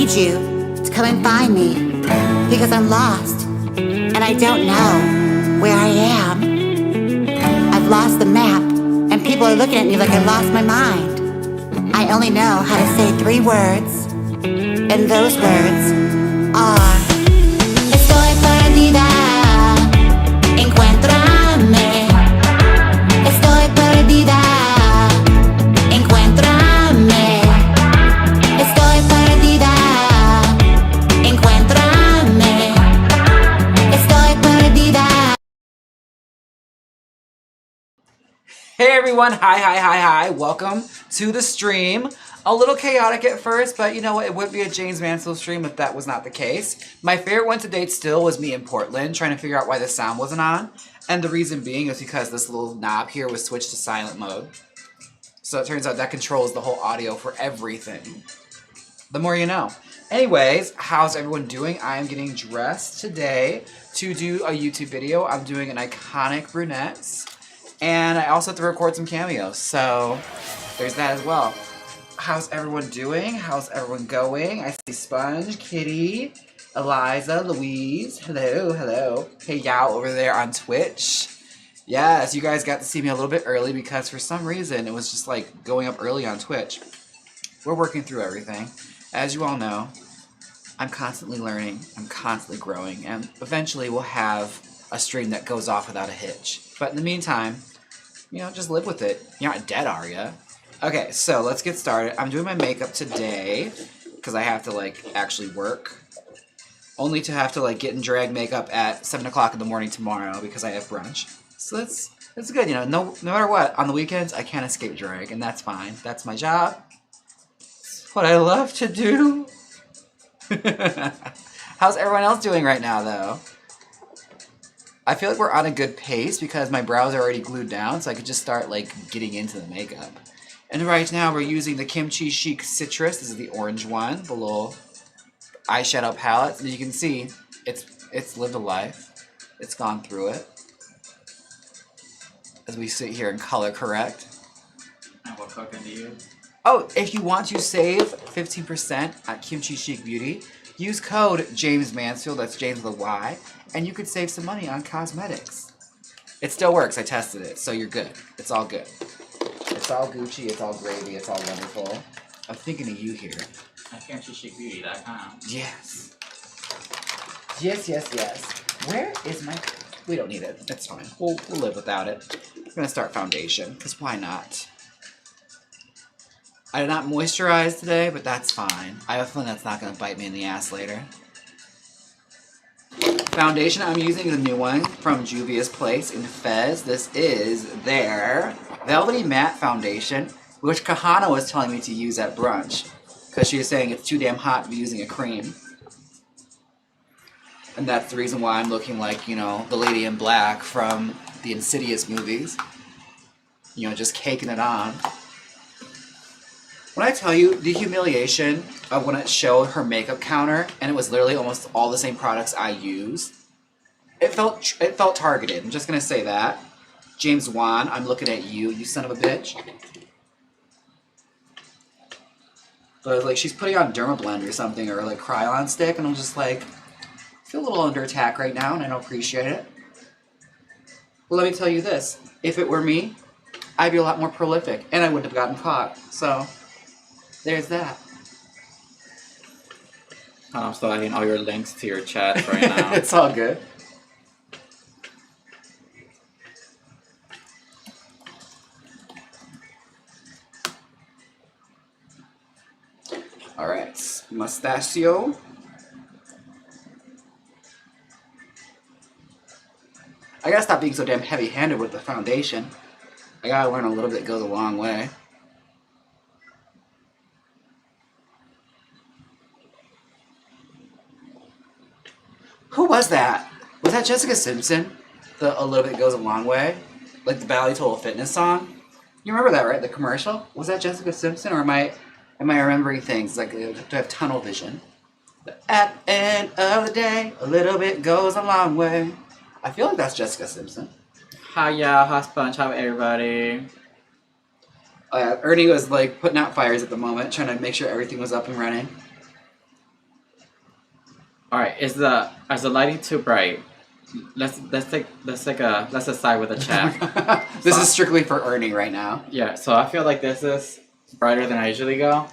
need you to come and find me because I'm lost and I don't know where I am. I've lost the map and people are looking at me like I lost my mind. I only know how to say 3 words, and those words are Estoy perdida, encuéntrame. Estoy perdida, encuéntrame. Estoy perdida, encuéntrame. Estoy perdida. Hey everyone, hi, welcome to the stream. A little chaotic at first, but you know what, it would be a Jaymes Mansfield stream if that was not the case. My favorite one to date still was me in Portland, trying to figure out why the sound wasn't on. And the reason being is because this little knob here was switched to silent mode. So it turns out that controls the whole audio for everything. The more you know. Anyways, how's everyone doing? I am getting dressed today to do a YouTube video. I'm doing an iconic brunettes. And I also have to record some cameos, so there's that as well. How's everyone doing? How's everyone going? I see Sponge, Kitty, Eliza, Louise. Hello, hello. Hey, y'all over there on Twitch. Yes, you guys got to see me a little bit early because for some reason it was just like going up early on Twitch. We're working through everything. As you all know, I'm constantly learning, I'm constantly growing, and eventually we'll have a stream that goes off without a hitch. But in the meantime, you know, just live with it. You're not dead, are ya? Okay, so let's get started. I'm doing my makeup today because I have to, like, actually work. Only to have to, like, get in drag makeup at 7 o'clock in the morning tomorrow because I have brunch. So that's good, you know. No matter what, on the weekends, I can't escape drag, and that's fine. That's my job. It's what I love to do. How's everyone else doing right now, though? I feel like we're on a good pace because my brows are already glued down, so I could just start, like, getting into the makeup. And right now we're using the Kimchi Chic Citrus. This is the orange one, the little eyeshadow palette. And you can see, it's lived a life. It's gone through it. As we sit here and color correct. And what token do you use? Oh, if you want to save 15% at Kimchi Chic Beauty, use code Jaymes Mansfield, that's James with a Y, and you could save some money on cosmetics. It still works, I tested it, so you're good. It's all good. It's all Gucci, it's all gravy, it's all wonderful. I'm thinking of you here. At CamChiChicBeauty.com. Yes. Yes. Where is my... We don't need it. It's fine. We'll live without it. We're going to start foundation, because why not? I did not moisturize today, but that's fine. I have a feeling that's not going to bite me in the ass later. Foundation I'm using is a new one from Juvia's Place in Fez. This is their Velvety Matte Foundation, which Kahana was telling me to use at brunch because she was saying it's too damn hot to be using a cream. And that's the reason why I'm looking like, you know, the lady in black from the Insidious movies. You know, just caking it on. When I tell you the humiliation of when it showed her makeup counter and it was literally almost all the same products I use, it felt targeted. I'm just gonna say that. James Wan, I'm looking at you, you son of a bitch. But like she's putting on Dermablend or something or like Kryolan stick, and I'm just like, I feel a little under attack right now, and I don't appreciate it. Well, let me tell you this: if it were me, I'd be a lot more prolific, and I wouldn't have gotten caught. So. There's that. I'm still adding all your links to your chat right now. It's all good. Alright, mustachio. I gotta stop being so damn heavy-handed with the foundation. I gotta learn a little bit goes a long way. Who was that? Was that Jessica Simpson? The A Little Bit Goes a Long Way? Like the Bally Total Fitness song? You remember that, right? The commercial? Was that Jessica Simpson, or am I remembering things? Like, do I have tunnel vision? At the end of the day, a little bit goes a long way. I feel like that's Jessica Simpson. Hi y'all, hot sponge, how everybody? Ernie was like putting out fires at the moment, trying to make sure everything was up and running. All right, is the lighting too bright? Let's decide with the chat. This is strictly for earning right now. Yeah, so I feel like this is brighter than I usually go.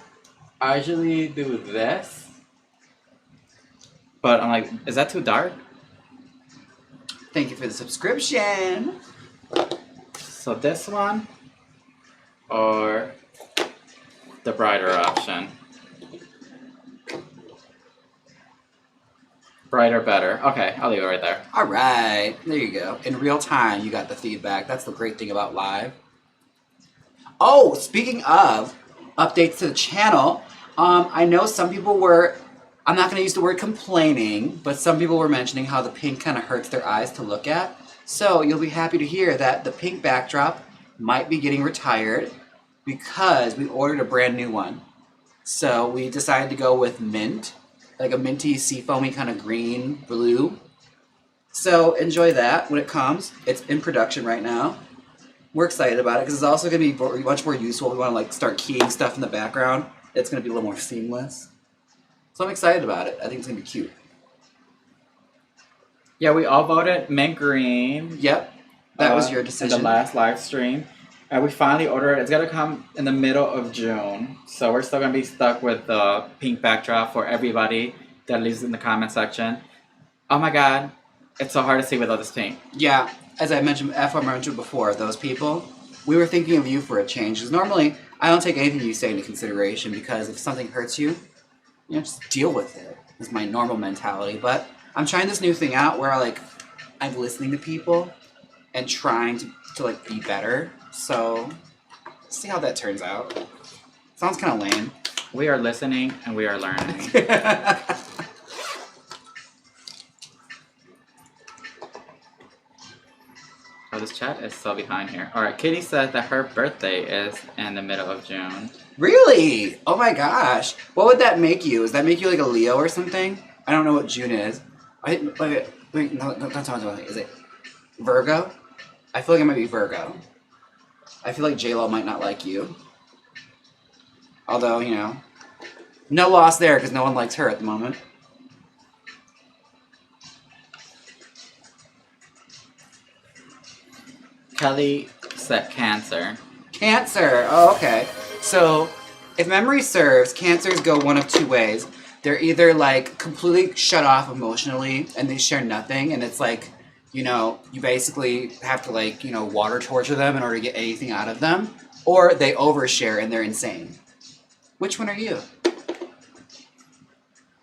I usually do this, but I'm like, is that too dark? Thank you for the subscription. So this one, or the brighter option? Brighter, better. Okay, I'll leave it right there. All right, there you go. In real time, you got the feedback. That's the great thing about live. Oh, speaking of updates to the channel, I know some people were, I'm not going to use the word complaining, but some people were mentioning how the pink kind of hurts their eyes to look at. So you'll be happy to hear that the pink backdrop might be getting retired because we ordered a brand new one. So we decided to go with mint, like a minty, seafoamy kind of green, blue. So enjoy that when it comes. It's in production right now. We're excited about it because it's also going to be much more useful. We want to like start keying stuff in the background. It's going to be a little more seamless. So I'm excited about it. I think it's going to be cute. Yeah, we all voted mint green. Yep, that was your decision. In the last live stream. And we finally ordered it. It's going to come in the middle of June. So we're still going to be stuck with the pink backdrop for everybody that leaves in the comment section. Oh my god, it's so hard to see without this pink. Yeah, as I mentioned before, those people, we were thinking of you for a change. Because normally, I don't take anything you say into consideration because if something hurts you, just deal with it. It's my normal mentality. But I'm trying this new thing out where I'm listening to people and trying to like be better. So, see how that turns out. Sounds kind of lame. We are listening and we are learning. Oh, this chat is so behind here. Alright, Kitty said that her birthday is in the middle of June. Really? Oh my gosh. What would that make you? Does that make you like a Leo or something? I don't know what June is. Wait, no, don't tell me. Is it Virgo? I feel like it might be Virgo. I feel like J-Lo might not like you. Although, no loss there because no one likes her at the moment. Kelly said Cancer. Cancer. Oh, okay. So, if memory serves, Cancers go one of two ways. They're either like completely shut off emotionally and they share nothing, and it's like, you basically have to water torture them in order to get anything out of them, or they overshare and they're insane. Which one are you?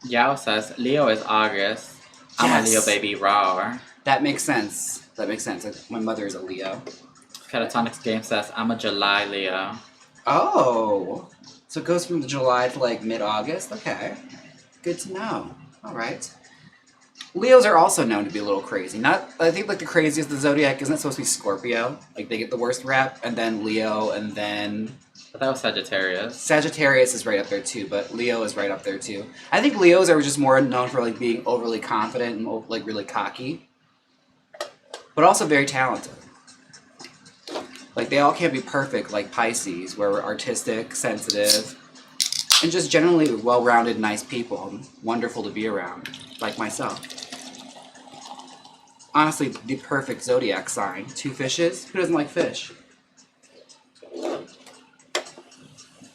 Yao says Leo is August. I'm Yes. a Leo baby, raw. That makes sense. Like, my mother is a Leo. Catatonics Game says I'm a July Leo. Oh, so it goes from the July to mid-August. Okay, good to know. All right. Leos are also known to be a little crazy. I think the craziest the Zodiac isn't supposed to be Scorpio. Like they get the worst rap, and then Leo, and then But that was Sagittarius. Sagittarius is right up there too, but Leo is right up there too. I think Leos are just more known for being overly confident and really cocky, but also very talented. They all can't be perfect like Pisces, where we're artistic, sensitive, and just generally well-rounded, nice people, and wonderful to be around, like myself. Honestly, the perfect Zodiac sign. 2 fishes? Who doesn't like fish?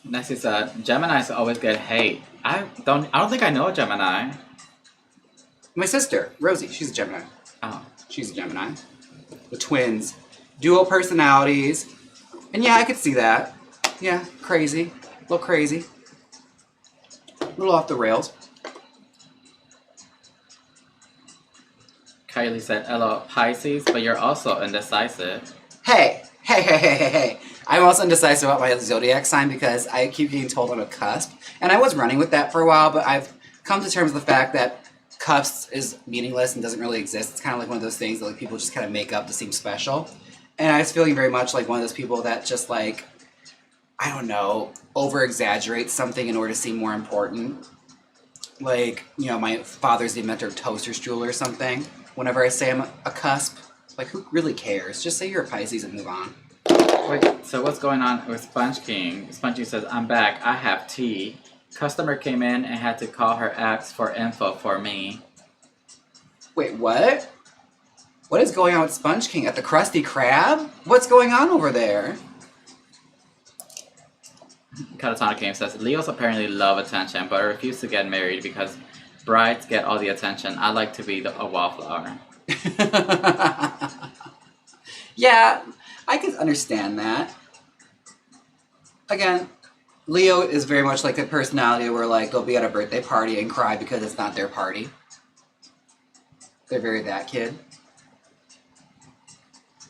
Next is Geminis always get hate. I don't think I know a Gemini. My sister, Rosie, she's a Gemini. Oh. She's a Gemini. The twins. Dual personalities. And yeah, I could see that. Yeah, crazy. A little crazy. A little off the rails. Kylie said, hello, Pisces, but you're also indecisive. Hey. I'm also indecisive about my Zodiac sign because I keep getting told I'm a cusp. And I was running with that for a while, but I've come to terms with the fact that cusp is meaningless and doesn't really exist. It's kind of like one of those things that people just kind of make up to seem special. And I was feeling very much like one of those people that just I don't know, over-exaggerates something in order to seem more important. My father's the inventor of toaster stool or something. Whenever I say I'm a cusp, who really cares? Just say you're a Pisces and move on. Wait, so what's going on with Sponge King? Sponge King says, I'm back, I have tea. Customer came in and had to call her ex for info for me. Wait, what? What is going on with Sponge King at the Krusty Krab? What's going on over there? Catatonic Game says, Leos apparently love attention, but refuse to get married because brides get all the attention. I like to be a wallflower. Yeah, I can understand that. Again, Leo is very much like a personality where like they'll be at a birthday party and cry because it's not their party. They're very that kid.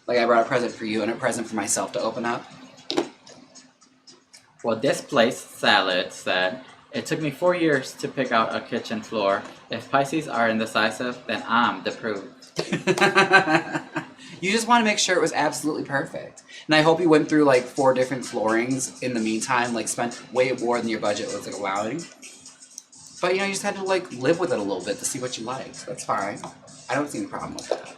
Like I brought a present for you and a present for myself to open up. Well, this place, Salad, said, it took me 4 years to pick out a kitchen floor. If Pisces are indecisive, then I'm the proof. You just want to make sure it was absolutely perfect. And I hope you went through like 4 different floorings in the meantime, like spent way more than your budget was like allowing. But you know, you just had to like live with it a little bit to see what you liked. That's fine. I don't see any problem with that.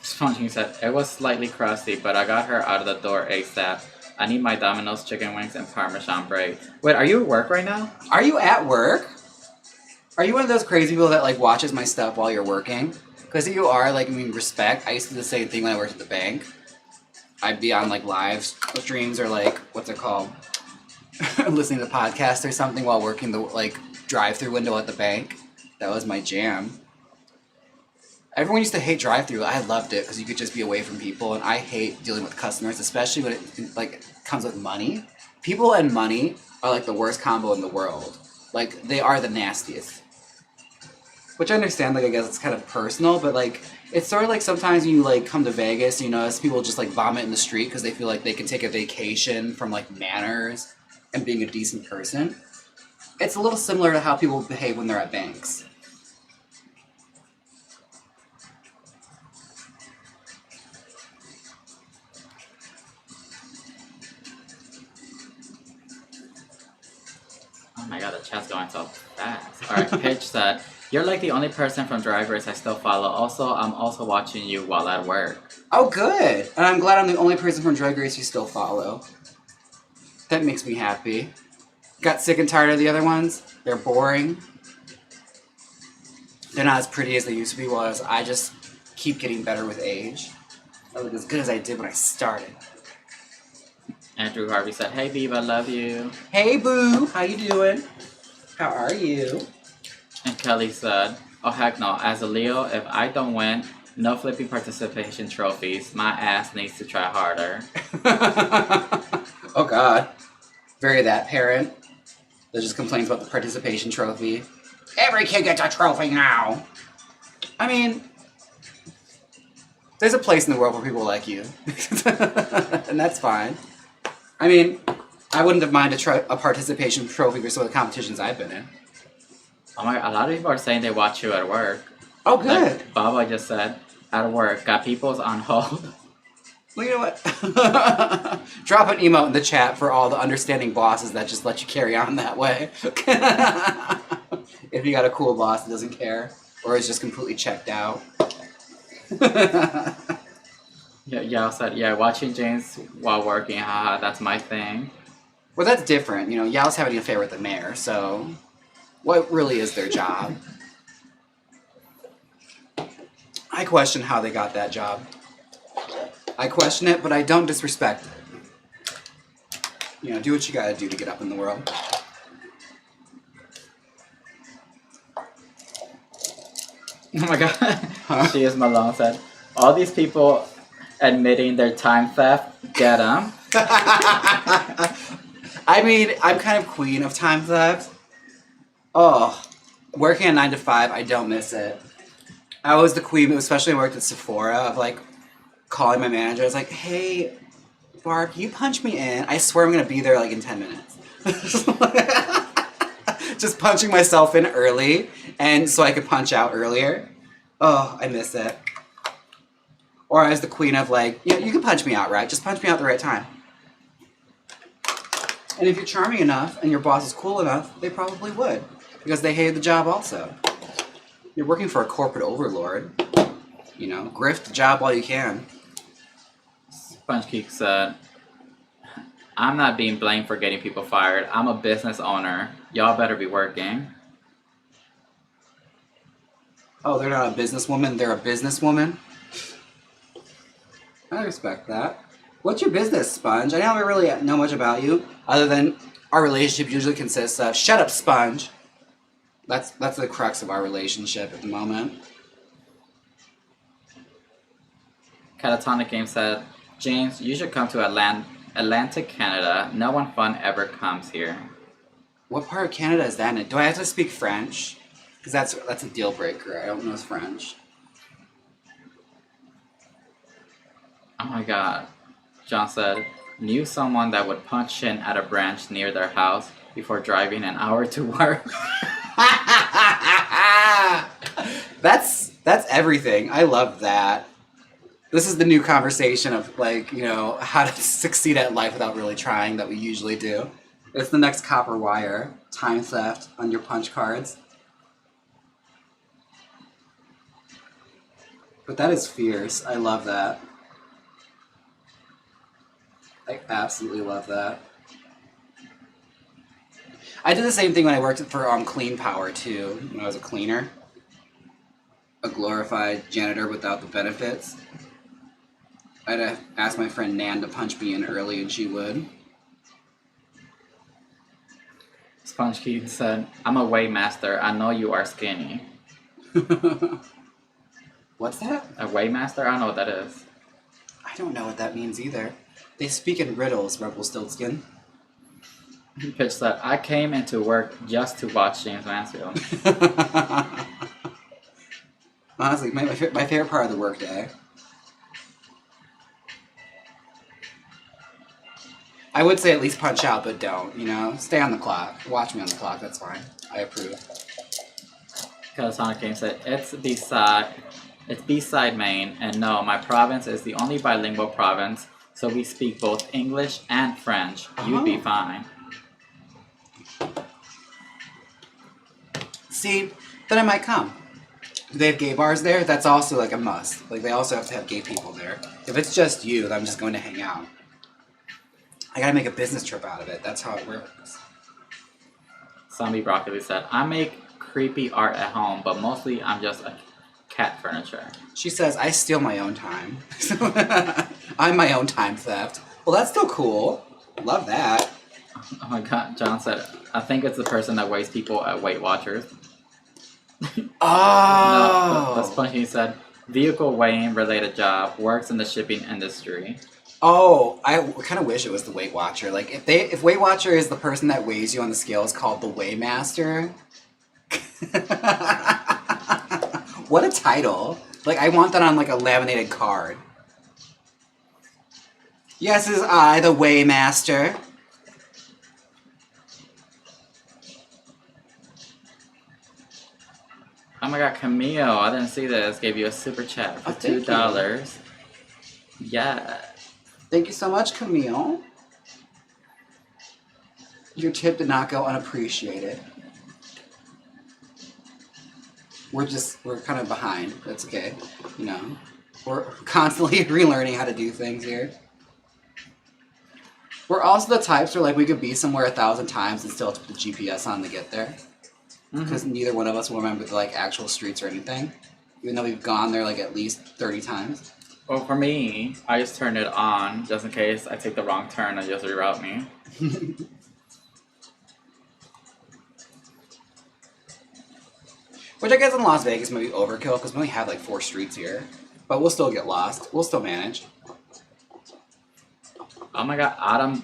Spongy said, it was slightly crusty, but I got her out of the door ASAP. I need my Domino's chicken wings and Parmesan bread. Wait, are you at work right now? Are you at work? Are you one of those crazy people that like watches my stuff while you're working? Because if you are, like, I mean, respect. I used to do the same thing when I worked at the bank. I'd be on like live streams or like, what's it called? Listening to podcasts or something while working the like drive-through window at the bank. That was my jam. Everyone used to hate drive-through. I loved it because you could just be away from people, and I hate dealing with customers, especially when it like comes with money. People and money are like the worst combo in the world. Like they are the nastiest. Which I understand. Like I guess it's kind of personal, but like it's sort of like sometimes when you like come to Vegas, you notice people just like vomit in the street because they feel like they can take a vacation from like manners and being a decent person. It's a little similar to how people behave when they're at banks. Oh my god, the chat's going so fast. Alright, Pitch said, you're like the only person from Drag Race I still follow. Also, I'm also watching you while at work. Oh, good. And I'm glad I'm the only person from Drag Race you still follow. That makes me happy. Got sick and tired of the other ones. They're boring. They're not as pretty as they used to be, while I just keep getting better with age. I look as good as I did when I started. Andrew Harvey said, hey Viva, love you. Hey boo, how you doing? How are you? And Kelly said, oh heck no, as a Leo, if I don't win, no flipping participation trophies. My ass needs to try harder. Oh god. Very that parent that just complains about the participation trophy. Every kid gets a trophy now. I mean, there's a place in the world for people like you. And that's fine. I mean, I wouldn't have minded a participation trophy for some of the competitions I've been in. Oh my, a lot of people are saying they watch you at work. Oh, good. Like Baba just said, at work, got people's on hold. Well, you know what? Drop an emote in the chat for all the understanding bosses that just let you carry on that way. If you got a cool boss that doesn't care, or is just completely checked out. Yeah, I said, yeah, watching James while working, haha, that's my thing. Well, that's different. You know, Yao's having an affair with the mayor, so what really is their job? I question how they got that job. I question it, but I don't disrespect it. You know, do what you gotta do to get up in the world. Oh my god. Huh? She is Malone said, all these people admitting their time theft, get them. I mean, I'm kind of queen of time theft. Oh, working a 9 to 5, I don't miss it. I was the queen, especially when I worked at Sephora, of like calling my manager. I was like, hey, Barb, can you punch me in? I swear I'm gonna be there like in 10 minutes. Just punching myself in early, and so I could punch out earlier. Oh, I miss it. Or I was the queen of like, you know, you can punch me out, right? Just punch me out at the right time. And if you're charming enough and your boss is cool enough, they probably would. Because they hated the job also. You're working for a corporate overlord. You know, grift the job while you can. Sponge Geek said, I'm not being blamed for getting people fired. I'm a business owner. Y'all better be working. Oh, they're not a businesswoman, they're a businesswoman? I respect that. What's your business, Sponge? I don't really know much about you, other than our relationship usually consists of, shut up, Sponge. That's the crux of our relationship at the moment. Catatonic Game said, James, you should come to Atlantic, Canada. No one fun ever comes here. What part of Canada is that in? Do I have to speak French? Because that's a deal breaker. I don't know French. Oh my god. John said, knew someone that would punch in at a branch near their house before driving an hour to work. That's everything. I love that. This is the new conversation of, like, you know, how to succeed at life without really trying that we usually do. It's the next copper wire. Time theft on your punch cards. But that is fierce. I love that. I absolutely love that. I did the same thing when I worked for Clean Power too, when I was a cleaner. A glorified janitor without the benefits. I'd ask my friend Nan to punch me in early and she would. Sponge Keaton said, I'm a weighmaster. I know you are skinny. What's that? A weighmaster? I don't know what that is. I don't know what that means either. They speak in riddles, Rumpelstiltskin. Pitch said, I came into work just to watch Jaymes Mansfield. Honestly, my favorite part of the workday. I would say at least punch out, but don't, you know? Stay on the clock. Watch me on the clock, that's fine. I approve. Catatonic Game said, it's B-side Maine, and no, my province is the only bilingual province, so we speak both English and French. You'd be fine. See, then I might come. Do they have gay bars there? That's also like a must. Like, they also have to have gay people there. If it's just you, then I'm just going to hang out. I gotta make a business trip out of it. That's how it works. Zombie Broccoli said, I make creepy art at home, but mostly I'm just a cat furniture. She says, I steal my own time. I'm my own time theft. Well, that's still cool. Love that. Oh my god, John said, I think it's the person that weighs people at Weight Watchers. Oh! No, the Spongy said, vehicle weighing related job, works in the shipping industry. Oh, I kind of wish it was the Weight Watcher. Like, if Weight Watcher is the person that weighs you on the scales called the Weighmaster. What a title. Like, I want that on, like, a laminated card. Yes, it is I, the Weighmaster. Oh my god, Cameo, I didn't see this. Gave you a super chat for $2. Yeah. Thank you so much, Camille. Your tip did not go unappreciated. We're kind of behind. That's okay. You know, we're constantly relearning how to do things here. We're also the types where, like, we could be somewhere 1,000 times and still have to put the GPS on to get there. Because neither one of us will remember the, like, actual streets or anything. Even though we've gone there, like, at least 30 times. Well, for me, I just turned it on just in case I take the wrong turn and just reroute me. Which I guess in Las Vegas might be overkill because we only have like 4 streets here. But we'll still get lost. We'll still manage. Oh my god,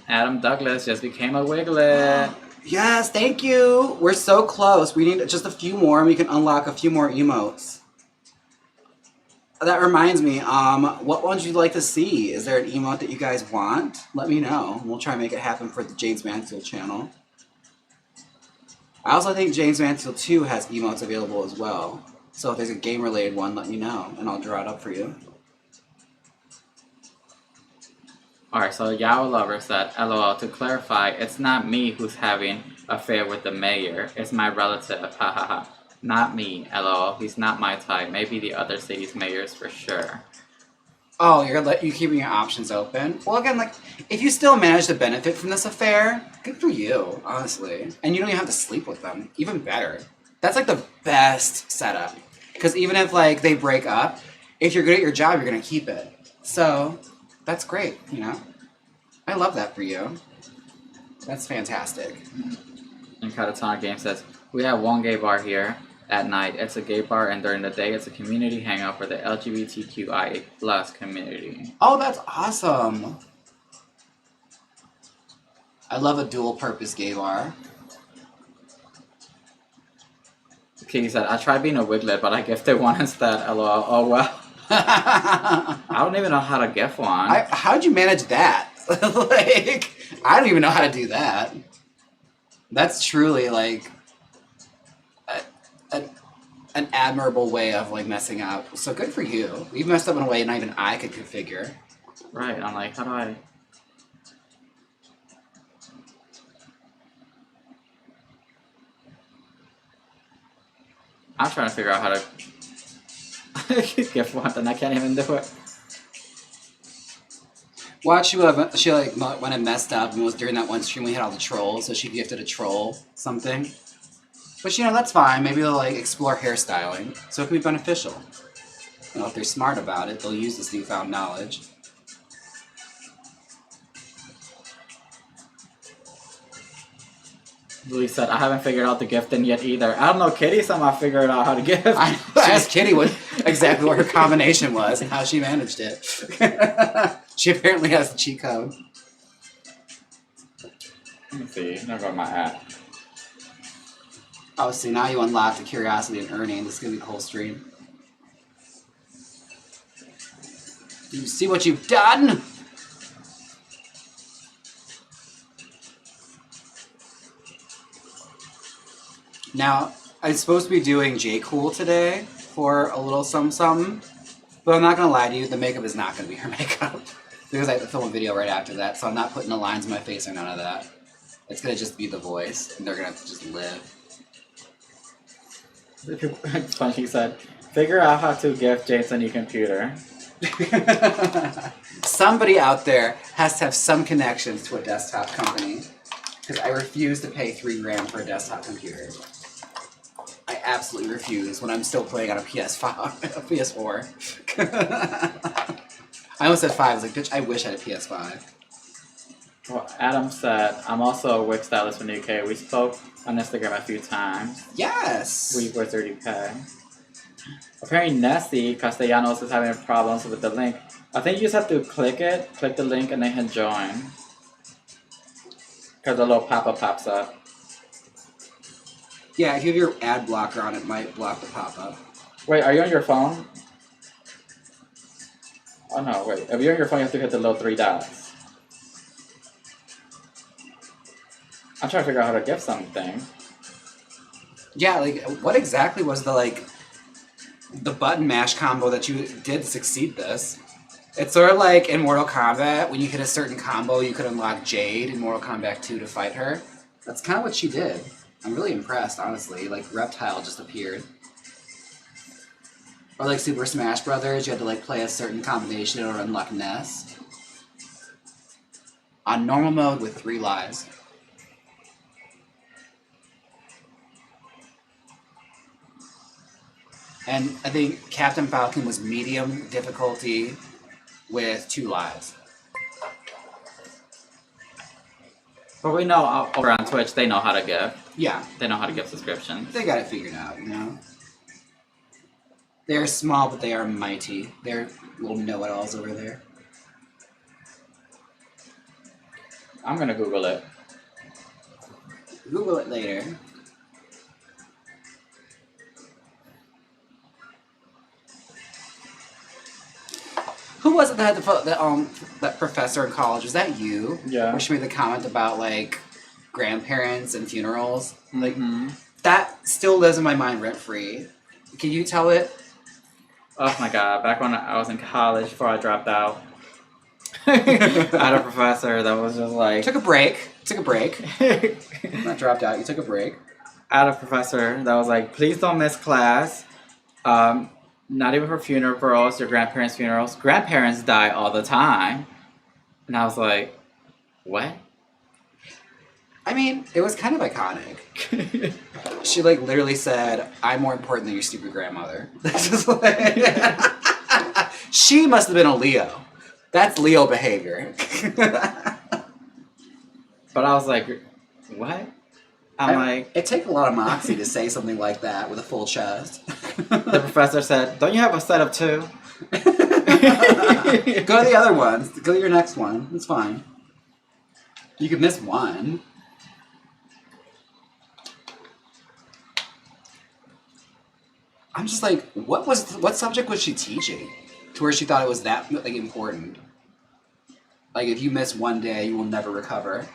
Adam Douglas just became a Wiglet. Yes, thank you. We're so close. We need just a few more and we can unlock a few more emotes. That reminds me, what ones you'd like to see? Is there an emote that you guys want? Let me know. We'll try and make it happen for the Jaymes Mansfield channel. I also think Jaymes Mansfield 2 has emotes available as well. So if there's a game-related one, let me know, and I'll draw it up for you. Alright, so Yao Lover said, LOL, to clarify, it's not me who's having affair with the mayor. It's my relative, hahaha. Not me, LOL. He's not my type. Maybe the other city's mayors for sure. Oh, you keeping your options open. Well, again, like if you still manage to benefit from this affair, good for you, honestly. And you don't even have to sleep with them. Even better. That's like the best setup. Because even if like they break up, if you're good at your job, you're gonna keep it. So that's great, you know. I love that for you. That's fantastic. And Catatonic Game says, we have one gay bar here. At night, it's a gay bar, and during the day, it's a community hangout for the LGBTQIA+ community. Oh, that's awesome. I love a dual-purpose gay bar. Katie said, I tried being a wiglet, but I gifted one instead. LOL. Oh, well. I don't even know how to gift one. How'd you manage that? Like, I don't even know how to do that. That's truly, like, an admirable way of, like, messing up. So good for you. You messed up in a way not even I could configure. Right, I'm like, how do I... I'm trying to figure out how to gift one, and I can't even do it. Watch, she like when it messed up, and it was during that one stream we had all the trolls, so she gifted a troll something. But you know, that's fine. Maybe they'll like explore hairstyling, so it can be beneficial. You know, if they're smart about it, they'll use this newfound knowledge. Louis said, I haven't figured out the gifting yet either. I don't know, Kitty somehow figured out how to gift. I asked Kitty exactly what her combination was and how she managed it. She apparently has the cheat code. Let me see. I'm gonna go to my app. Oh, see, now you unlock the curiosity and earning. This is gonna be the whole stream. You see what you've done? Now, I'm supposed to be doing J. Cool today for a little something, but I'm not gonna lie to you, the makeup is not gonna be her makeup. Because I have to film a video right after that, so I'm not putting the lines in my face or none of that. It's gonna just be the voice, and they're gonna have to just live. It's funny, she said, figure out how to gift James a new computer. Somebody out there has to have some connections to a desktop company, because I refuse to pay $3 grand for a desktop computer. I absolutely refuse when I'm still playing on a PS5, a PS4. I almost said 5. I was like, bitch, I wish I had a PS5. Well, Adam said, I'm also a wig stylist from the UK. We spoke on Instagram a few times. Yes! We were 30K. Apparently Nessie Castellanos is having problems with the link. I think you just have to click the link, and then hit join. Because a little pop-up pops up. Yeah, if you have your ad blocker on, it might block the pop-up. Wait, are you on your phone? Oh no, wait. If you're on your phone, you have to hit the little 3 dots. I'm trying to figure out how to gift something. Yeah, like, what exactly was the button mash combo that you did to succeed this? It's sort of like in Mortal Kombat, when you hit a certain combo, you could unlock Jade in Mortal Kombat 2 to fight her. That's kind of what she did. I'm really impressed, honestly. Like, Reptile just appeared. Or like Super Smash Brothers, you had to like play a certain combination in order to unlock Ness. On normal mode with 3 lives. And I think Captain Falcon was medium difficulty with 2 lives. But we know over on Twitch, they know how to gift. Yeah. They know how to give subscriptions. They got it figured out, you know? They're small, but they are mighty. They're little know-it-alls over there. I'm gonna Google it. Google it later. Who was it that had that professor in college? Was that you? Yeah. Where she made the comment about, like, grandparents and funerals? Like, Mm-hmm. that still lives in my mind rent-free. Can you tell it? Oh my god, back when I was in college before I dropped out. I had a professor that was just like... Took a break. Not dropped out, you took a break. I had a professor that was like, please don't miss class. Not even for funerals, your grandparents' funerals. Grandparents die all the time. And I was like, what? I mean, it was kind of iconic. She like literally said, "I'm more important than your stupid grandmother." That's just like she must have been a Leo. That's Leo behavior. But I was like, what? I'm like... It takes a lot of moxie to say something like that with a full chest. The professor said, don't you have a set of 2? Go to the other ones. Go to your next one. It's fine. You could miss one. I'm just like, what subject was she teaching to where she thought it was that like important? Like, if you miss one day, you will never recover.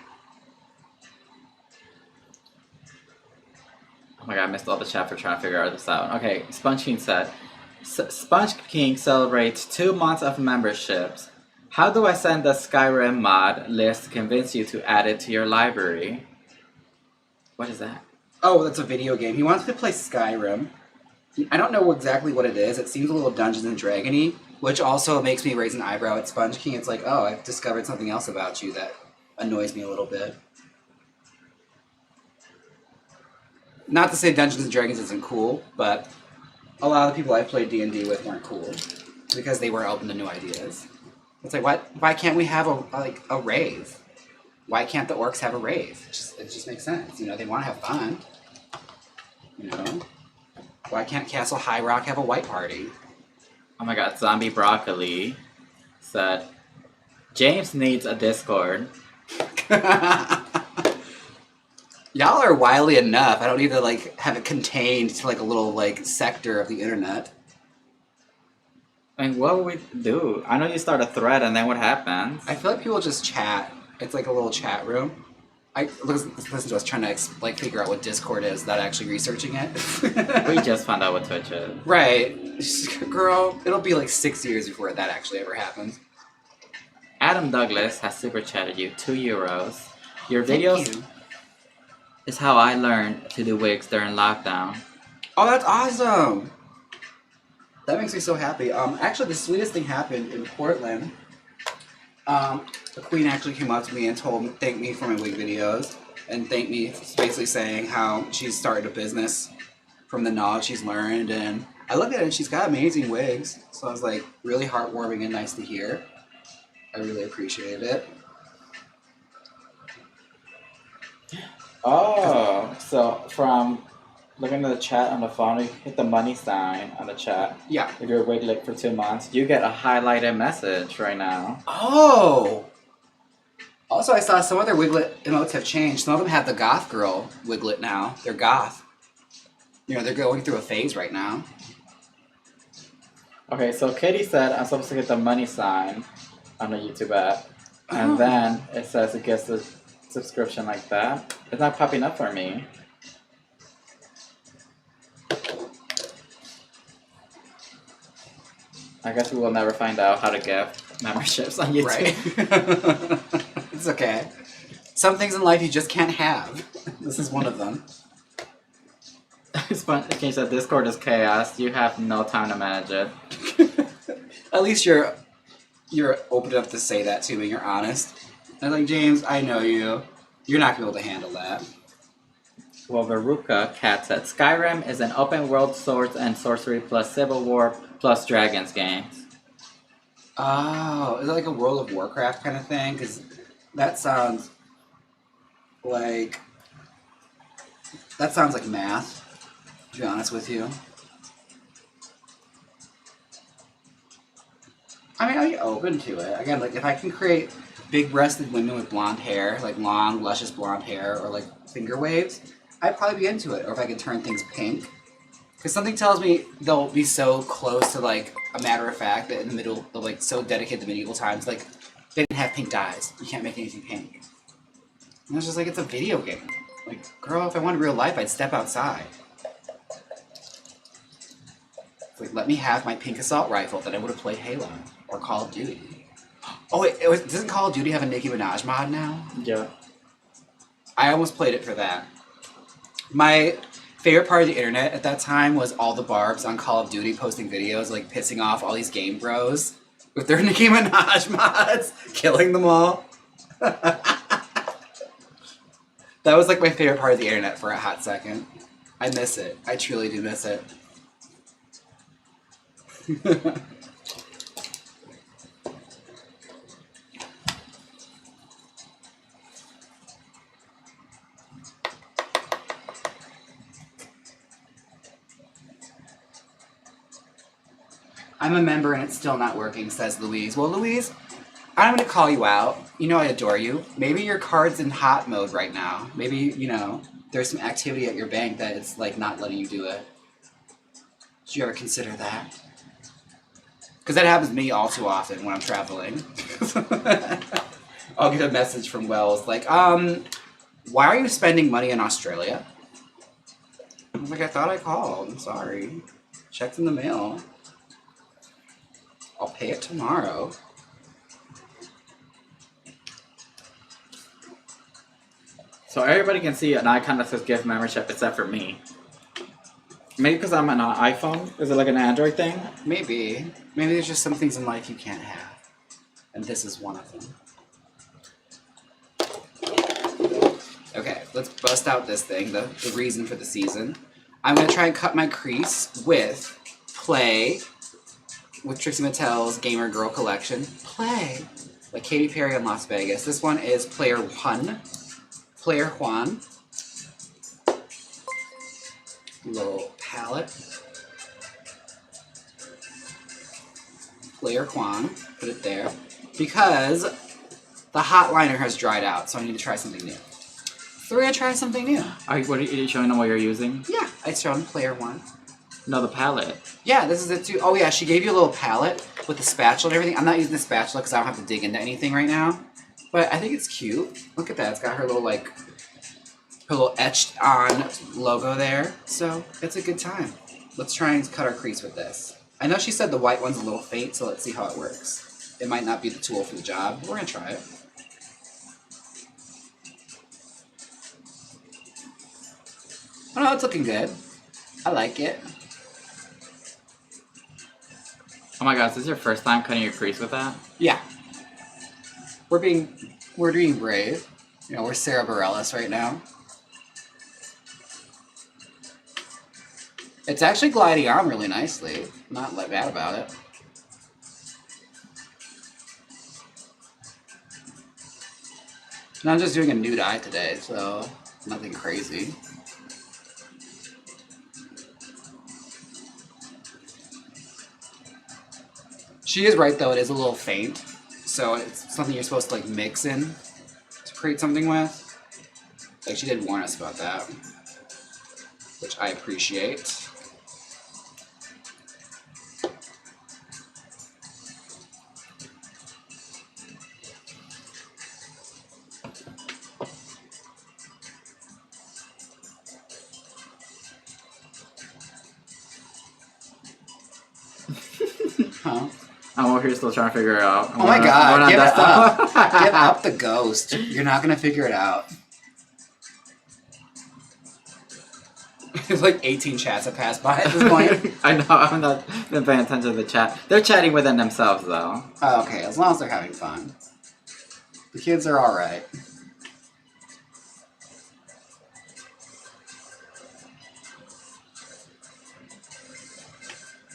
Oh my god, I missed all the chat for trying to figure out this out. Okay, Sponge King said, Sponge King celebrates 2 months of memberships. How do I send the Skyrim mod list to convince you to add it to your library? What is that? Oh, that's a video game. He wants to play Skyrim. I don't know exactly what it is. It seems a little Dungeons and Dragony, which also makes me raise an eyebrow at Sponge King. It's like, oh, I've discovered something else about you that annoys me a little bit. Not to say Dungeons and Dragons isn't cool, but a lot of the people I've played D&D with weren't cool because they weren't open to new ideas. It's like, why can't we have a rave? Why can't the orcs have a rave? It just makes sense. You know, they want to have fun. You know? Why can't Castle High Rock have a white party? Oh my god, Zombie Broccoli said, James needs a Discord. Y'all are wily enough. I don't need to like have it contained to like a little like sector of the internet. I mean, what would we do? I know you start a thread and then what happens? I feel like people just chat. It's like a little chat room. Listen to us trying to like figure out what Discord is without actually researching it. We just found out what Twitch is. Right. Girl, it'll be like 6 years before that actually ever happens. Adam Douglas has super chatted you €2. Your videos is how I learned to do wigs during lockdown. Oh, that's awesome. That makes me so happy. Actually, the sweetest thing happened in Portland. The queen actually came up to me and thanked me for my wig videos, and thanked me, basically saying how she's started a business from the knowledge she's learned. And I looked at it and she's got amazing wigs. So I was like, really heartwarming and nice to hear. I really appreciated it. Oh, so from looking at the chat on the phone, you hit the money sign on the chat. Yeah. If you're wiglet for 2 months, you get a highlighted message right now. Oh! Also, I saw some other wiglet emotes have changed. Some of them have the goth girl wiglet now. They're goth. You know, they're going through a phase right now. Okay, so Katie said I'm supposed to get the money sign on the YouTube app. And then it says it gets the subscription like that. It's not popping up for me. I guess we will never find out how to get memberships on YouTube. Right. It's okay. Some things in life you just can't have. This is one of them. Okay, so Discord is chaos. You have no time to manage it. At least you're open enough to say that to me. You're honest. And like, James, I know you. You're not gonna be able to handle that. Well, Veruca Cat said Skyrim is an open world swords and sorcery plus Civil War plus dragons games. Oh, is it like a World of Warcraft kind of thing? Because that sounds like math, to be honest with you. I mean, I'd be open to it. Again, like if I can create big-breasted women with blonde hair, like long, luscious blonde hair, or like finger waves, I'd probably be into it. Or if I can turn things pink. Because something tells me they'll be so close to like a matter of fact that in the middle, they'll like so dedicated to medieval times, like they didn't have pink dyes. You can't make anything pink. And it's just like, it's a video game. Like, girl, if I wanted real life, I'd step outside. It's like, let me have my pink assault rifle that I would have played Halo or Call of Duty. Oh, wait, doesn't Call of Duty have a Nicki Minaj mod now? Yeah. I almost played it for that. My favorite part of the internet at that time was all the barbs on Call of Duty posting videos, like pissing off all these game bros with their Nicki Minaj mods, killing them all. That was like my favorite part of the internet for a hot second. I miss it. I truly do miss it. I'm a member and it's still not working, says Louise. Well, Louise, I'm going to call you out. You know I adore you. Maybe your card's in hot mode right now. Maybe, you know, there's some activity at your bank that it's like not letting you do it. Did you ever consider that? Because that happens to me all too often when I'm traveling. I'll get a message from Wells like, why are you spending money in Australia? I was like, I thought I called. I'm sorry. Check's in the mail. I'll pay it tomorrow. So everybody can see an icon that says gift membership except for me. Maybe because I'm on an iPhone? Is it like an Android thing? Maybe. Maybe there's just some things in life you can't have. And this is one of them. Okay, let's bust out this thing, the reason for the season. I'm going to try and cut my crease with Play, with Trixie Mattel's Gay-mer Girl collection. Play! Like Katy Perry in Las Vegas. This one is Player One. Player Juan. Little palette. Player Juan. Put it there. Because the hot liner has dried out, so I need to try something new. So we're going to try something new. What are you showing them what you're using? Yeah, I showed him Player One. No, the palette. Yeah, this is it too. Oh yeah, she gave you a little palette with the spatula and everything. I'm not using the spatula because I don't have to dig into anything right now. But I think it's cute. Look at that. It's got her little, like, her little etched on logo there. So it's a good time. Let's try and cut our crease with this. I know she said the white one's a little faint, so let's see how it works. It might not be the tool for the job. We're going to try it. Oh no, it's looking good. I like it. Oh my god, is this your first time cutting your crease with that? Yeah. We're being brave. You know, we're Sarah Bareilles right now. It's actually gliding on really nicely. Not like bad about it. And I'm just doing a nude eye today, so nothing crazy. She is right though, it is a little faint. So it's something you're supposed to like mix in to create something with. Like she did warn us about that, which I appreciate. Huh? I'm over here still trying to figure it out. Oh my god, give it up. Give up the ghost. You're not gonna figure it out. There's like 18 chats that passed by at this point. I know, I'm not been paying attention to the chat. They're chatting within themselves though. Oh, okay, as long as they're having fun. The kids are alright.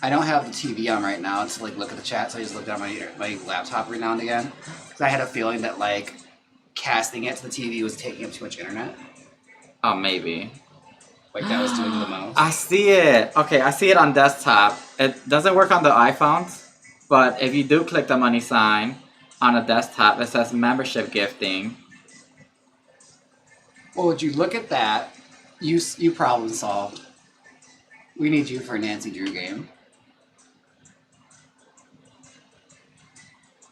I don't have the TV on right now to like look at the chat, so I just looked at my laptop every now and again. Because I had a feeling that like casting it to the TV was taking up too much internet. Oh, maybe. Like that was doing the most. I see it. Okay, I see it on desktop. It doesn't work on the iPhones, but if you do click the money sign on a desktop, it says membership gifting. Well, would you look at that? You problem solved. We need you for a Nancy Drew game.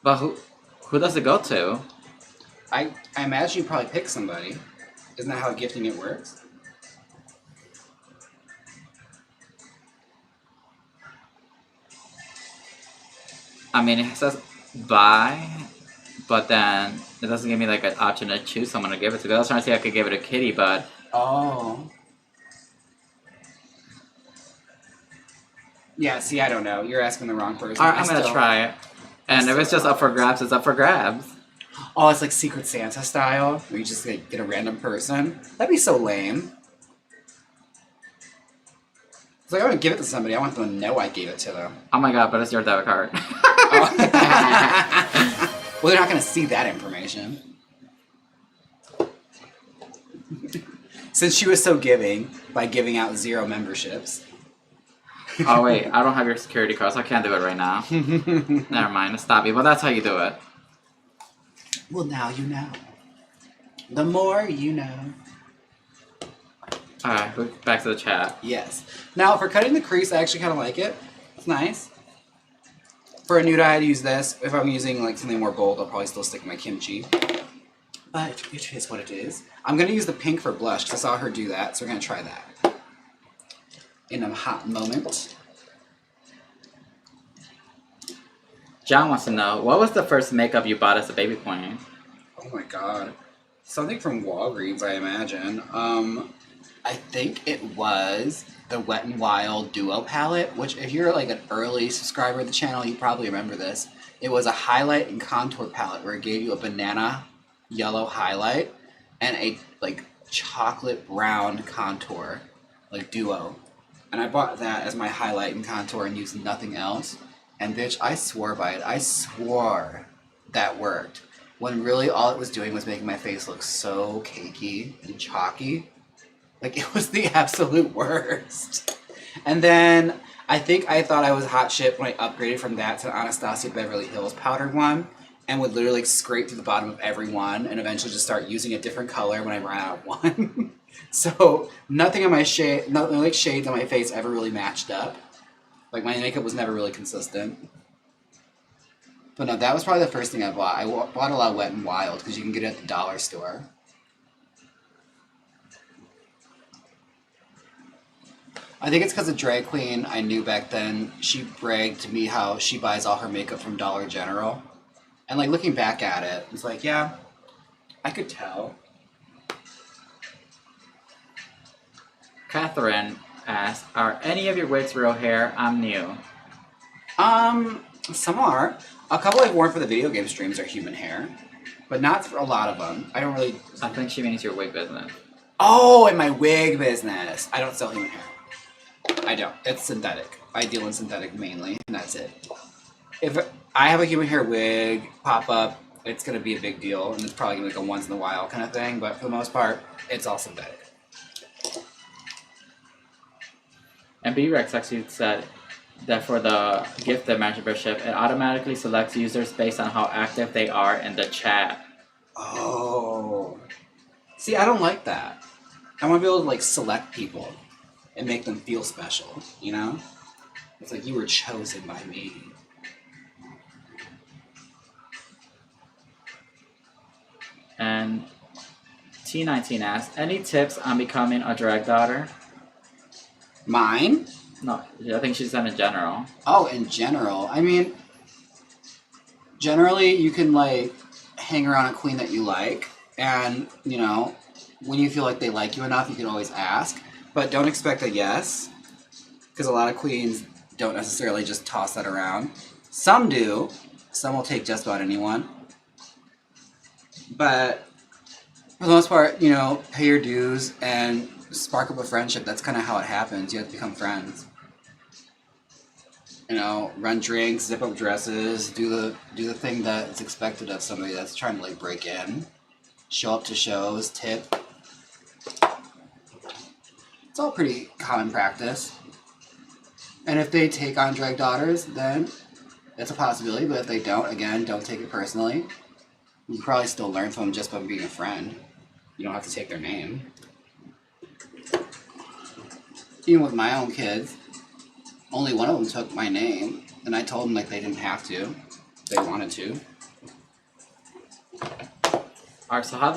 But who does it go to? I imagine you probably pick somebody. Isn't that how gifting it works? I mean, it says buy, but then it doesn't give me like an option to choose someone to give it to. I was trying to see if I could give it to Kitty, but Oh. Yeah, see, I don't know. You're asking the wrong person. Alright, I'm gonna try it. And if it's just up for grabs, it's up for grabs. Oh, it's like Secret Santa style, where you just like, get a random person. That'd be so lame. It's like, I want to give it to somebody. I want them to know I gave it to them. Oh my god, but it's your debit card. Oh. Well, they're not going to see that information. Since she was so giving by giving out 0 memberships. Oh wait, I don't have your security card, so I can't do it right now. Never mind, stop me. But that's how you do it. Well, now you know. The more you know. Alright, back to the chat. Yes. Now, for cutting the crease, I actually kind of like it. It's nice. For a nude eye, I'd use this. If I'm using like something more bold, I'll probably still stick my kimchi. But it is what it is. I'm going to use the pink for blush because I saw her do that, so we're going to try that. In a hot moment. John wants to know, what was the first makeup you bought as a baby queen? Oh my god. Something from Walgreens, I imagine. I think it was the Wet n Wild Duo palette, which if you're like an early subscriber of the channel, you probably remember this. It was a highlight and contour palette where it gave you a banana yellow highlight and a like chocolate brown contour, like duo. And I bought that as my highlight and contour and used nothing else. And bitch, I swore by it. I swore that worked. When really all it was doing was making my face look so cakey and chalky. Like, it was the absolute worst. And then I think I thought I was hot shit when I upgraded from that to Anastasia Beverly Hills powdered one. And would literally like, scrape through the bottom of every one and eventually just start using a different color when I ran out of one. So nothing on my shade, no like shades on my face ever really matched up. Like my makeup was never really consistent. But no, that was probably the first thing I bought. I bought a lot of Wet n Wild because you can get it at the dollar store. I think it's because a drag queen I knew back then, she bragged to me how she buys all her makeup from Dollar General. And like looking back at it, it's like, yeah, I could tell. Catherine asked, are any of your wigs real hair? I'm new. Some are. A couple I've worn for the video game streams are human hair, but not for a lot of them. I don't really... I think she means your wig business. Oh, in my wig business. I don't sell human hair. I don't. It's synthetic. I deal in synthetic mainly, and that's it. If I have a human hair wig pop up, it's going to be a big deal, and it's probably going to be like a once in a while kind of thing, but for the most part, it's all synthetic. And B-Rex actually said that for the gifted membership, it automatically selects users based on how active they are in the chat. Oh. See, I don't like that. I want to be able to like select people and make them feel special, you know? It's like you were chosen by me. And T19 asked, any tips on becoming a drag daughter? Mine? No, I think she said in general. Oh, in general. I mean, generally you can like hang around a queen that you like, and you know, when you feel like they like you enough, you can always ask, but don't expect a yes, because a lot of queens don't necessarily just toss that around. Some do. Some will take just about anyone. But for the most part, you know, pay your dues and spark up a friendship. That's kind of how it happens. You have to become friends. You know, run drinks, zip up dresses, do the thing that is expected of somebody that's trying to like break in. Show up to shows, tip. It's all pretty common practice. And if they take on drag daughters, then it's a possibility. But if they don't, again, don't take it personally. You can probably still learn from them just by being a friend. You don't have to take their name. Even with my own kids, only one of them took my name, and I told them like they didn't have to. They wanted to. Alright, so how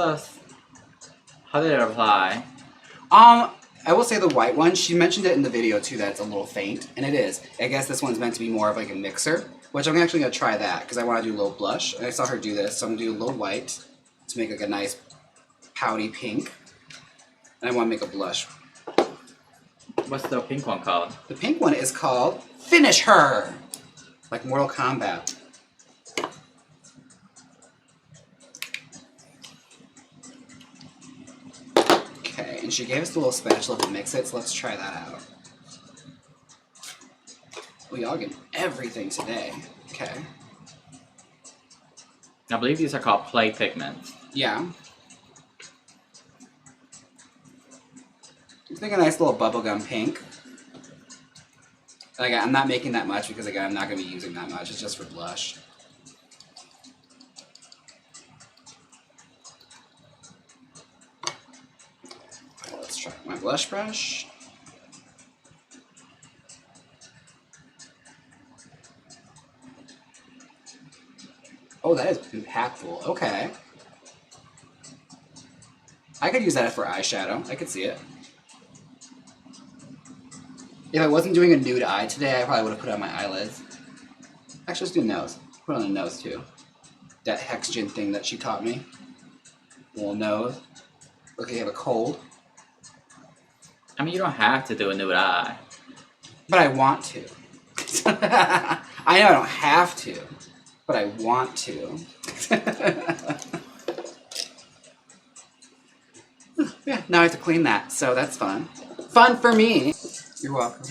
did it apply? I will say the white one, she mentioned it in the video too that it's a little faint, and it is. I guess this one's meant to be more of like a mixer, which I'm actually going to try that because I want to do a little blush, and I saw her do this, so I'm going to do a little white to make like a nice pouty pink, and I want to make a blush. What's the pink one called? The pink one is called Finish Her, like Mortal Kombat. Okay, and she gave us a little spatula to mix it, so let's try that out. We all get everything today. Okay. I believe these are called play pigments. Yeah. I think a nice little bubblegum pink. Again, I'm not making that much because again, I'm not going to be using that much. It's just for blush. Okay, let's try my blush brush. Oh, that is impactful. Okay. I could use that for eyeshadow. I could see it. If I wasn't doing a nude eye today, I probably would have put on my eyelids. Actually, let's do nose. Put on the nose too. That hexagon thing that she taught me. Little nose. Okay, you have a cold. I mean, you don't have to do a nude eye. But I want to. I know I don't have to, but I want to. Yeah, now I have to clean that, so that's fun. Fun for me. You're welcome.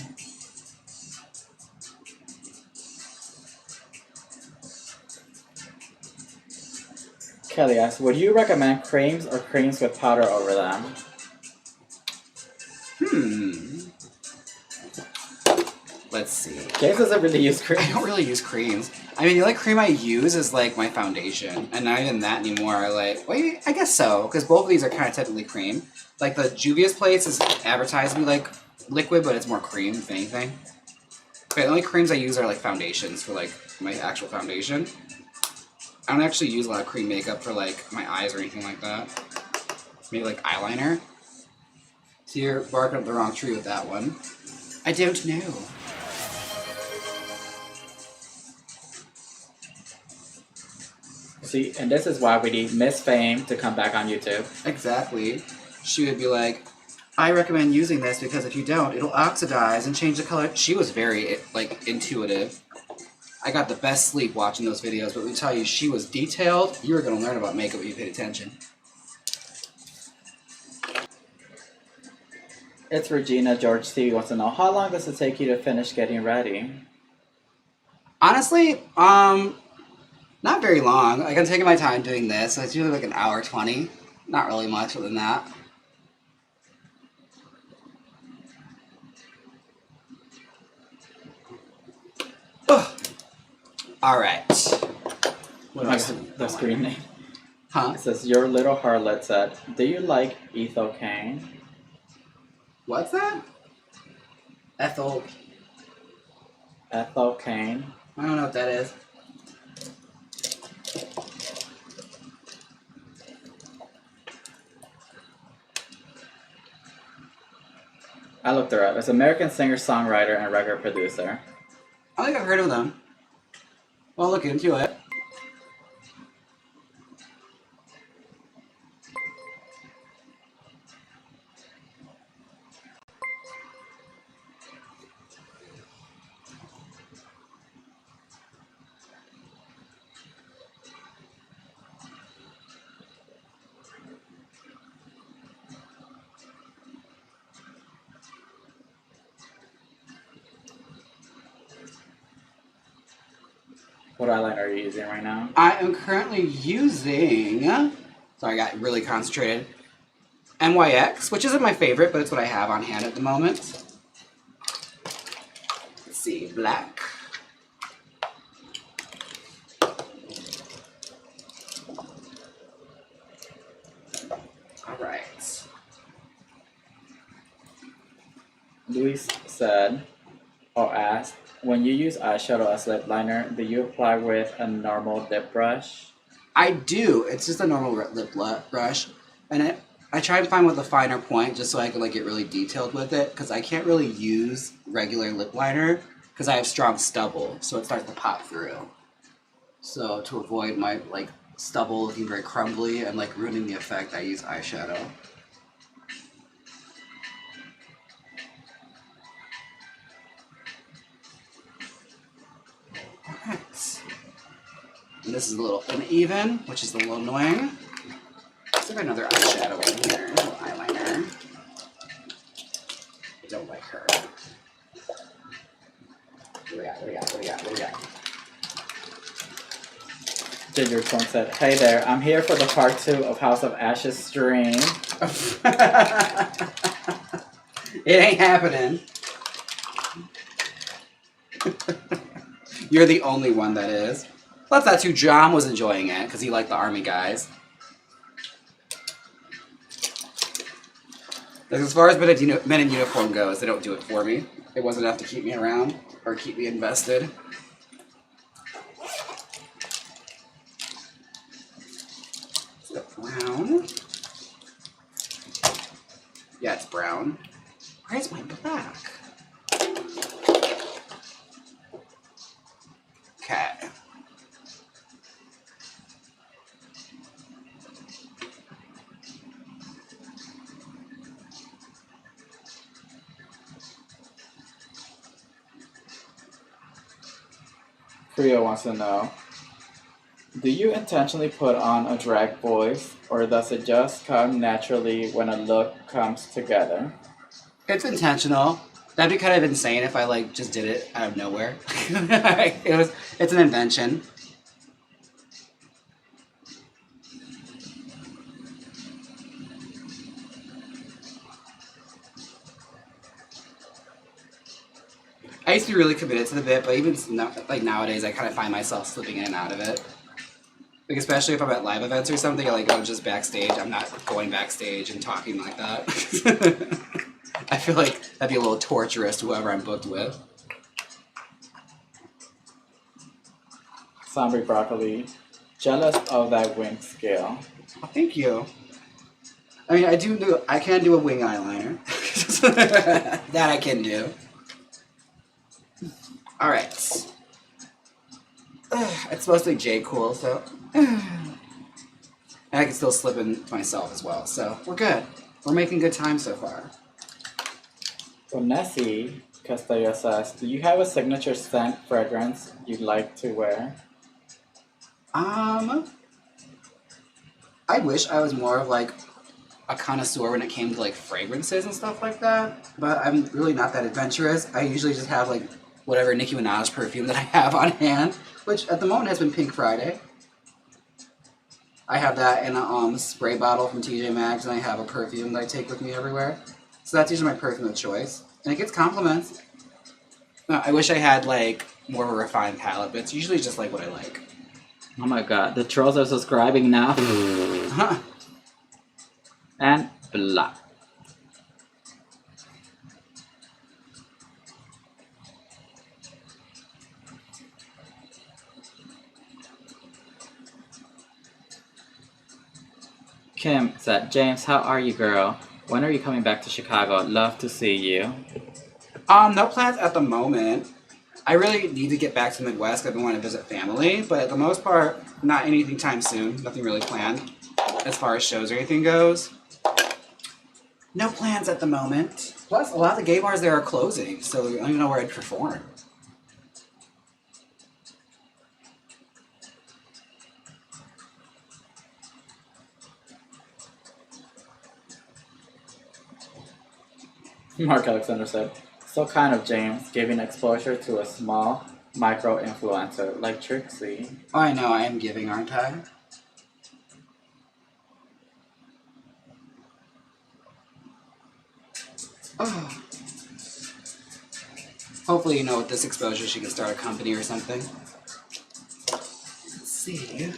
Kelly asks, would you recommend creams or creams with powder over them? Let's see. James doesn't really use I creams. don't really use creams. I mean, the only cream I use is like my foundation, and not even that anymore. Well, I guess so, because both of these are kind of technically cream. Like the Juvia's Place is advertising like liquid, but it's more cream, if anything. Okay, the only creams I use are like foundations for like my actual foundation. I don't actually use a lot of cream makeup for like my eyes or anything like that. Maybe like eyeliner. So you're barking up the wrong tree with that one. I don't know. See, and this is why we need Miss Fame to come back on YouTube. Exactly. She would be like, I recommend using this because if you don't, it'll oxidize and change the color. She was very, like, intuitive. I got the best sleep watching those videos, but let me tell you, she was detailed. You were going to learn about makeup if you paid attention. It's Regina. George Stevie wants to know, how long does it take you to finish getting ready? Honestly, not very long. Like, I'm taking my time doing this, so it's usually like an hour 20. Not really much other than that. Ugh. All right. What else? The screen name. Huh? It says, your little harlot said, do you like Ethel Kane? What's that? Ethel. Ethel Kane. I don't know what that is. I looked her up. It's an American singer, songwriter, and record producer. I think I've heard of them. Well, look into it. What eyeliner are you using right now? I am currently using, sorry, I got really concentrated, NYX, which isn't my favorite, but it's what I have on hand at the moment. Let's see, black. All right. Luis said, or asked, when you use eyeshadow as lip liner, do you apply with a normal dip brush? I do. It's just a normal lip brush, and I try and find with a finer point just so I can like get really detailed with it, because I can't really use regular lip liner because I have strong stubble, so it starts to pop through. So to avoid my like stubble looking very crumbly and like ruining the effect, I use eyeshadow. And this is a little uneven, which is a little annoying. Let's have another eyeshadow in here. A little eyeliner. I don't like her. What do we got? What do we got? What do we got? What do we got? Ginger Twin said, "Hey there, I'm here for the part 2 of House of Ashes stream." It ain't happening. You're the only one that is. Well, that's who John was enjoying it, because he liked the army guys. Like, as far as men in uniform goes, they don't do it for me. It wasn't enough to keep me around or keep me invested. Brown. Yeah, it's brown. Where's my black? Okay. Kryo wants to know, do you intentionally put on a drag voice, or does it just come naturally when a look comes together? It's intentional. That'd be kind of insane if I like just did it out of nowhere. It's an invention. I used to be really committed to the bit, but even like nowadays, I kind of find myself slipping in and out of it. Like, especially if I'm at live events or something, I like go just backstage. I'm not going backstage and talking like that. I feel like that'd be a little torturous to whoever I'm booked with. Sombre Broccoli, jealous of that wing scale. Oh, thank you. I mean, I can do a wing eyeliner. That I can do. All right. It's mostly J cool, so. And I can still slip in myself as well, so we're good. We're making good time so far. So Nessie Castillo says, do you have a signature scent fragrance you'd like to wear? I wish I was more of like a connoisseur when it came to like fragrances and stuff like that, but I'm really not that adventurous. I usually just have like whatever Nicki Minaj perfume that I have on hand, which at the moment has been Pink Friday. I have that in a spray bottle from TJ Maxx, and I have a perfume that I take with me everywhere. So that's usually my perfume of choice. And it gets compliments. I wish I had like more of a refined palette, but it's usually just like what I like. Oh my god, the trolls are subscribing now. Huh. And blah. Kim said, James, how are you, girl? When are you coming back to Chicago? I'd love to see you. No plans at the moment. I really need to get back to the Midwest. I've been wanting to visit family, but at the most part, not anything time soon. Nothing really planned as far as shows or anything goes. No plans at the moment. Plus, a lot of the gay bars there are closing, so I don't even know where I'd perform. Mark Alexander said, so kind of James, giving exposure to a small micro-influencer like Trixie. Oh, I know, I am giving, aren't I? Oh. Hopefully, you know, with this exposure, she can start a company or something. Let's see.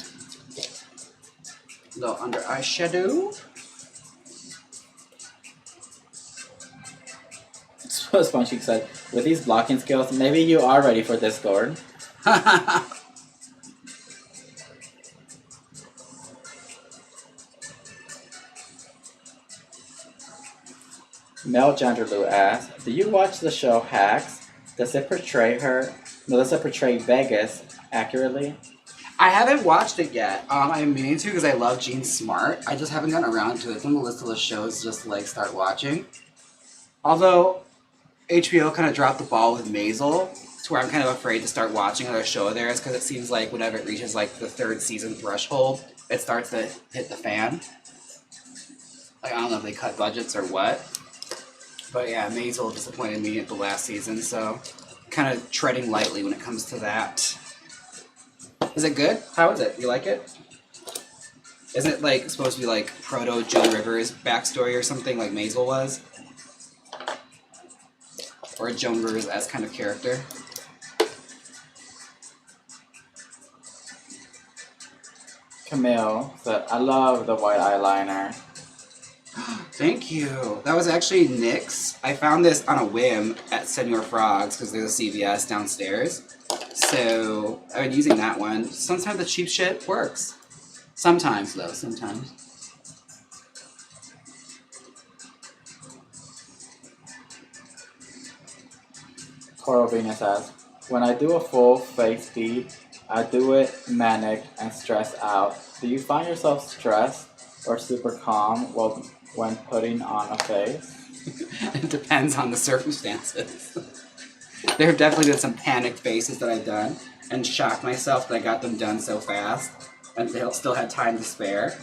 A little under eyeshadow. Spongy said, with these blocking skills, maybe you are ready for Discord. Mel Genderloo asked, do you watch the show Hacks? Does it portray Vegas accurately? I haven't watched it yet. I'm meaning to because I love Jean Smart. I just haven't gotten around to it. It's on the list of the shows just to like start watching. Although HBO kind of dropped the ball with Maisel, to where I'm kind of afraid to start watching another show of theirs because it seems like whenever it reaches like the 3rd season threshold, it starts to hit the fan. Like, I don't know if they cut budgets or what. But yeah, Maisel disappointed me at the last season, so kind of treading lightly when it comes to that. Is it good? How is it? You like it? Isn't it like supposed to be like proto Joan Rivers backstory or something like Maisel was? Or a Joan Rivers-esque kind of character? Cameo said, I love the white eyeliner. Thank you. That was actually NYX. I found this on a whim at Senor Frog's because there's a CVS downstairs. So I've been using that one. Sometimes the cheap shit works. Sometimes though, sometimes. Coral Venus says, when I do a full face beat, I do it manic and stressed out. Do you find yourself stressed or super calm when putting on a face? It depends on the circumstances. There have definitely been some panicked faces that I've done and shocked myself that I got them done so fast and still had time to spare.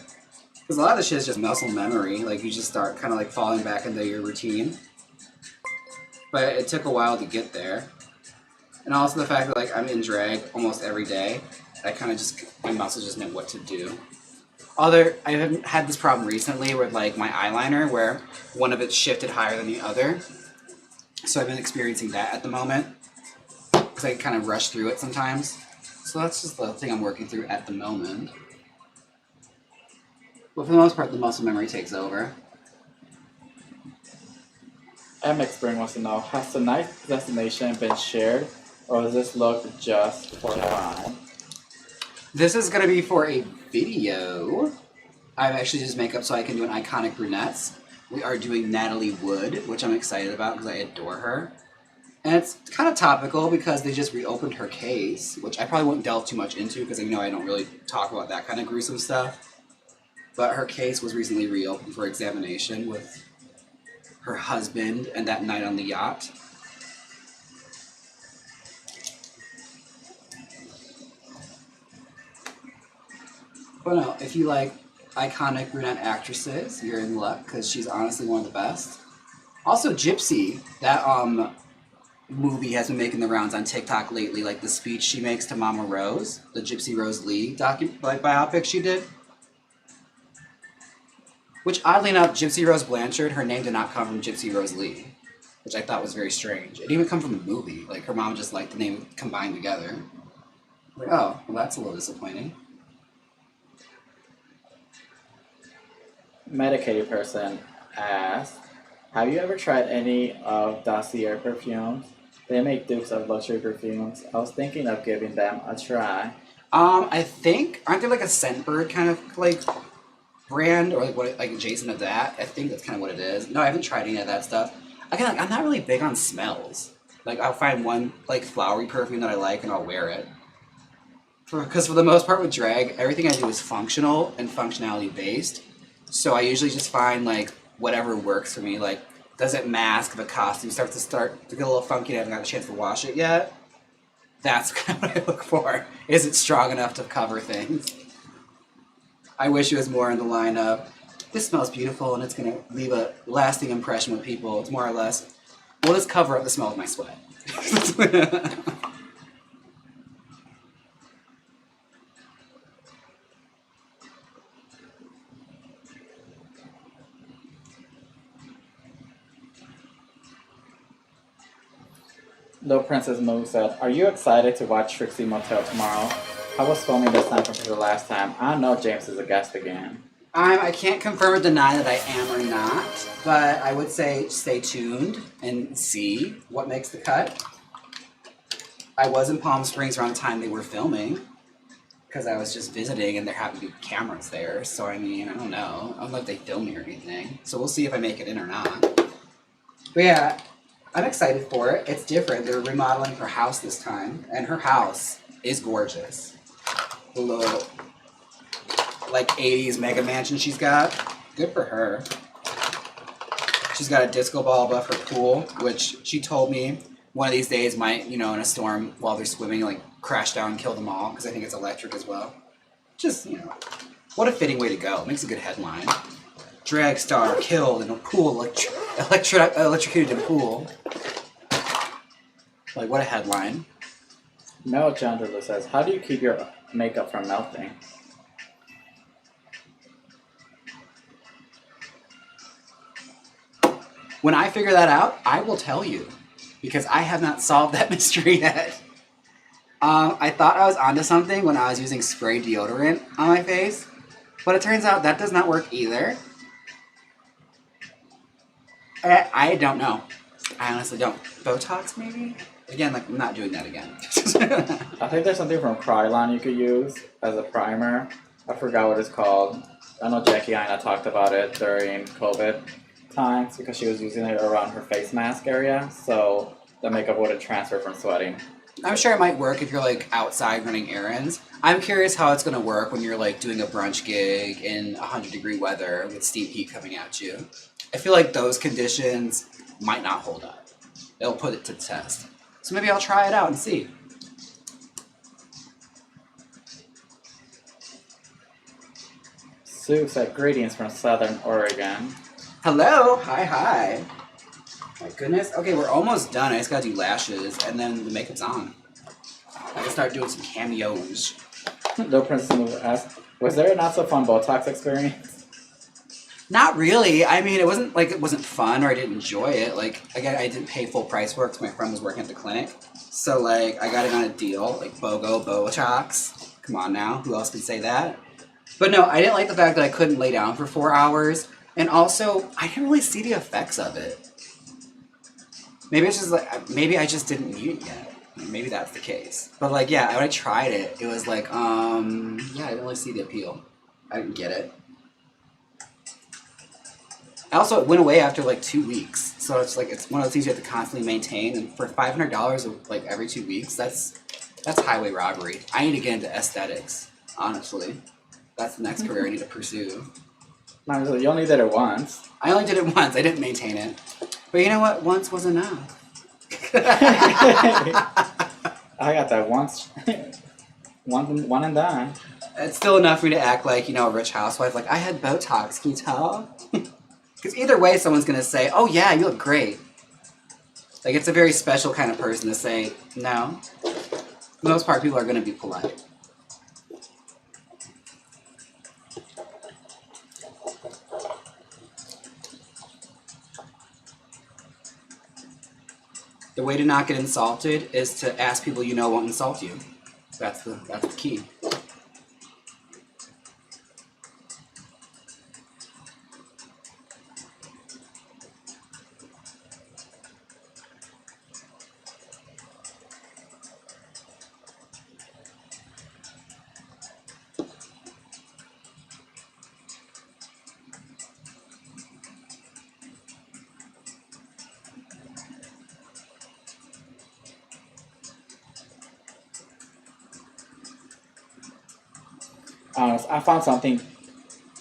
Because a lot of the shit is just muscle memory. Like, you just start kind of like falling back into your routine. But it took a while to get there. And also the fact that like I'm in drag almost every day, I kind of just, my muscles just know what to do. Although I haven't had this problem recently with like my eyeliner where one of it's shifted higher than the other. So I've been experiencing that at the moment. Because I kind of rush through it sometimes. So that's just the thing I'm working through at the moment. But for the most part, the muscle memory takes over. MX Spring wants to know, has tonight's destination been shared, or does this look just for fun? This is going to be for a video. I'm actually just makeup so I can do an iconic brunettes. We are doing Natalie Wood, which I'm excited about because I adore her. And it's kind of topical because they just reopened her case, which I probably won't delve too much into because I know I don't really talk about that kind of gruesome stuff. But her case was recently reopened for examination with her husband and that night on the yacht. But no, if you like iconic brunette actresses, you're in luck because she's honestly one of the best. Also, Gypsy, that movie has been making the rounds on TikTok lately, like the speech she makes to Mama Rose, the Gypsy Rose Lee biopic she did. Which, oddly enough, Gypsy Rose Blanchard, her name did not come from Gypsy Rose Lee, which I thought was very strange. It didn't even come from the movie. Like, her mom just liked the name combined together. Like, oh, well, that's a little disappointing. Medicated person asked, have you ever tried any of Dossier perfumes? They make dupes of luxury perfumes. I was thinking of giving them a try. I think, aren't they like a Scentbird kind of, like, brand, or like what, like adjacent to that? I think that's kind of what it is. No, I haven't tried any of that stuff. Again, like, I'm not really big on smells. Like, I'll find one like flowery perfume that I like and I'll wear it. Because for the most part with drag, everything I do is functional and functionality based. So I usually just find like whatever works for me. Like, does it mask the costume starts to get a little funky and I haven't got a chance to wash it yet? That's kind of what I look for. Is it strong enough to cover things? I wish it was more in the line of, this smells beautiful and it's going to leave a lasting impression with people. It's more or less, we'll just cover up the smell of my sweat. Little Princess Moo said, are you excited to watch Trixie Mattel tomorrow? How was filming this time compared to the last time? I know Jaymes is a guest again. I can't confirm or deny that I am or not, but I would say stay tuned and see what makes the cut. I was in Palm Springs around the time they were filming because I was just visiting and there happened to be cameras there. So, I mean, I don't know. I don't know if they filmed me or anything. So we'll see if I make it in or not. But yeah, I'm excited for it. It's different. They're remodeling her house this time, and her house is gorgeous. The little, like, 80s mega mansion she's got. Good for her. She's got a disco ball above her pool, which she told me one of these days might, you know, in a storm while they're swimming, like crash down and kill them all, because I think it's electric as well. Just, you know, what a fitting way to go. Makes a good headline. Drag star killed in a pool, electrocuted in pool. Like, what a headline. Mel Chandler says, how do you keep your makeup from melting? When I figure that out, I will tell you, because I have not solved that mystery yet. I thought I was onto something when I was using spray deodorant on my face, but it turns out that does not work either. I don't know. I honestly don't. Botox, maybe? Again, like, I'm not doing that again. I think there's something from Kryolan you could use as a primer. I forgot what it's called. I know Jackie Aina talked about it during COVID times because she was using it around her face mask area, so the makeup wouldn't transfer from sweating. I'm sure it might work if you're, like, outside running errands. I'm curious how it's going to work when you're, like, doing a brunch gig in 100-degree weather with steam heat coming at you. I feel like those conditions might not hold up. It'll put it to the test. So maybe I'll try it out and see. Sue said greetings from Southern Oregon. Hello! Hi. My goodness. Okay, we're almost done. I just gotta do lashes, and then the makeup's on. I can start doing some cameos. No Princess Move asked, was there a not so fun Botox experience? Not really. I mean, it wasn't fun or I didn't enjoy it. Like, again, I didn't pay full price for it because my friend was working at the clinic. So, like, I got it on a deal, like BOGO, Botox. Come on now, who else can say that? But no, I didn't like the fact that I couldn't lay down for 4 hours. And also, I didn't really see the effects of it. Maybe it's just like, maybe I just didn't need it yet. Maybe that's the case. But like, yeah, when I tried it, it was like, yeah, I didn't really see the appeal. I didn't get it. Also, it went away after like 2 weeks. So it's like, it's one of those things you have to constantly maintain. And for $500 like every 2 weeks, that's highway robbery. I need to get into aesthetics, honestly. That's the next career I need to pursue. No, you only did it once. I only did it once. I didn't maintain it. But you know what? Once was enough. I got that once. one and done. It's still enough for me to act like, you know, a rich housewife. Like, I had Botox. Can you tell? Because either way, someone's going to say, oh, yeah, you look great. Like, it's a very special kind of person to say, no. For the most part, people are going to be polite. The way to not get insulted is to ask people you know won't insult you. That's the key. I found something.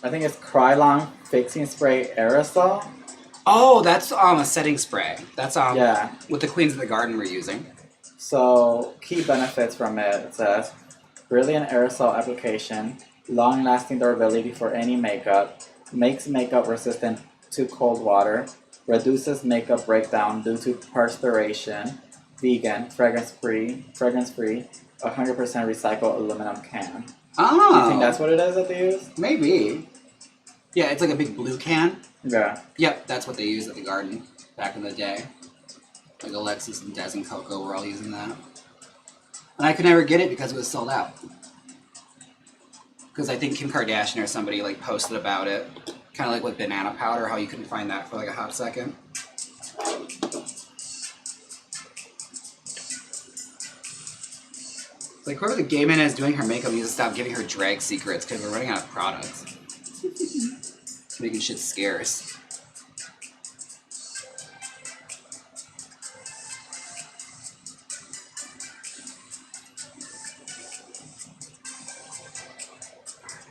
I think it's Kryolan Fixing Spray Aerosol. Oh, that's a setting spray. That's yeah. What the Queens of the Garden were using. So key benefits from it. It says brilliant aerosol application, long-lasting durability for any makeup, makes makeup resistant to cold water, reduces makeup breakdown due to perspiration, vegan, fragrance-free, 100% recycled aluminum can. Oh. You think that's what it is that they use? Maybe. Yeah, it's like a big blue can. Yeah. Yep, that's what they used at the garden back in the day. Like Alexis and Des and Coco were all using that. And I could never get it because it was sold out. Because I think Kim Kardashian or somebody like posted about it. Kind of like with banana powder, how you couldn't find that for like a hot second. Like whoever the Gay-mer is doing her makeup needs to stop giving her drag secrets because we're running out of products. It's making shit scarce.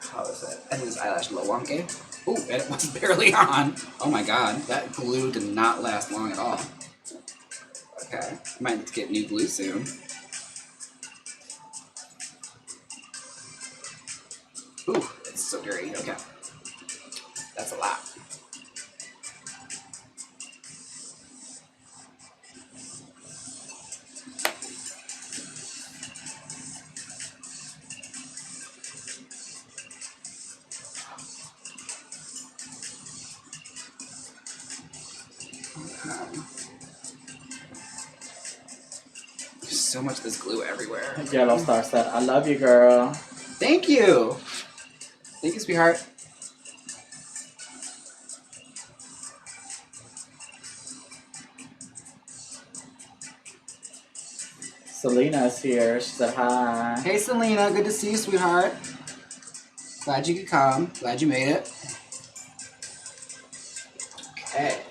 How is that? I think this eyelash a little wonky. Ooh, and it was barely on. Oh my god, that glue did not last long at all. Okay. Might get new glue soon. Ooh, it's so dirty. Okay. That's a lot. There's so much of this glue everywhere. Yellow Star said, I love you, girl. Thank you. Thank you, sweetheart. Selena's here. She said hi. Hey, Selena. Good to see you, sweetheart. Glad you could come. Glad you made it. Okay.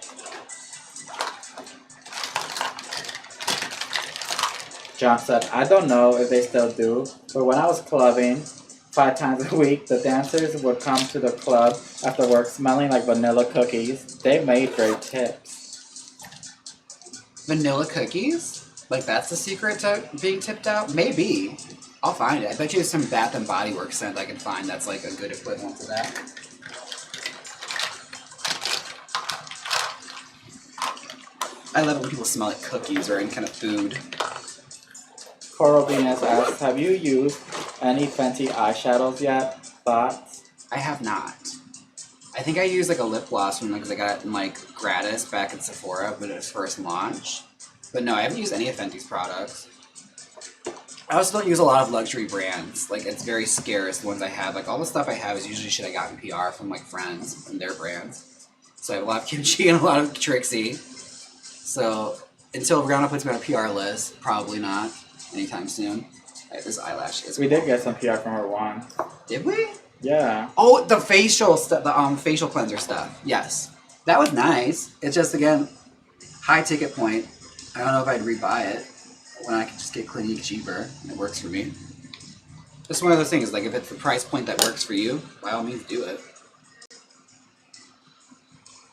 John said, I don't know if they still do, but when I was clubbing 5 times a week, the dancers would come to the club after work smelling like vanilla cookies. They made great tips. Vanilla cookies? Like that's the secret to being tipped out? Maybe. I'll find it. I bet you there's some Bath and Body Works scent I can find that's like a good equivalent to that. I love it when people smell like cookies or any kind of food. Coral Venus asks, have you used any Fenty eyeshadows yet? Thoughts? I have not. I think I used like a lip gloss one because I got it in like gratis back at Sephora when it was first launched. But no, I haven't used any of Fenty's products. I also don't use a lot of luxury brands. Like it's very scarce, the ones I have. Like all the stuff I have is usually shit I got in PR from like friends and their brands. So I have a lot of Kimchi and a lot of Trixie. So until Rihanna puts me on a PR list, probably not anytime soon. I have this eyelash. We did get some PR from her one. Did we? Yeah. Oh, the facial stuff, the facial cleanser stuff. Yes, that was nice. It's just again, high ticket point. I don't know if I'd rebuy it when I could just get Clinique cheaper and it works for me. Just one of those things. Like if it's the price point that works for you, by all means do it.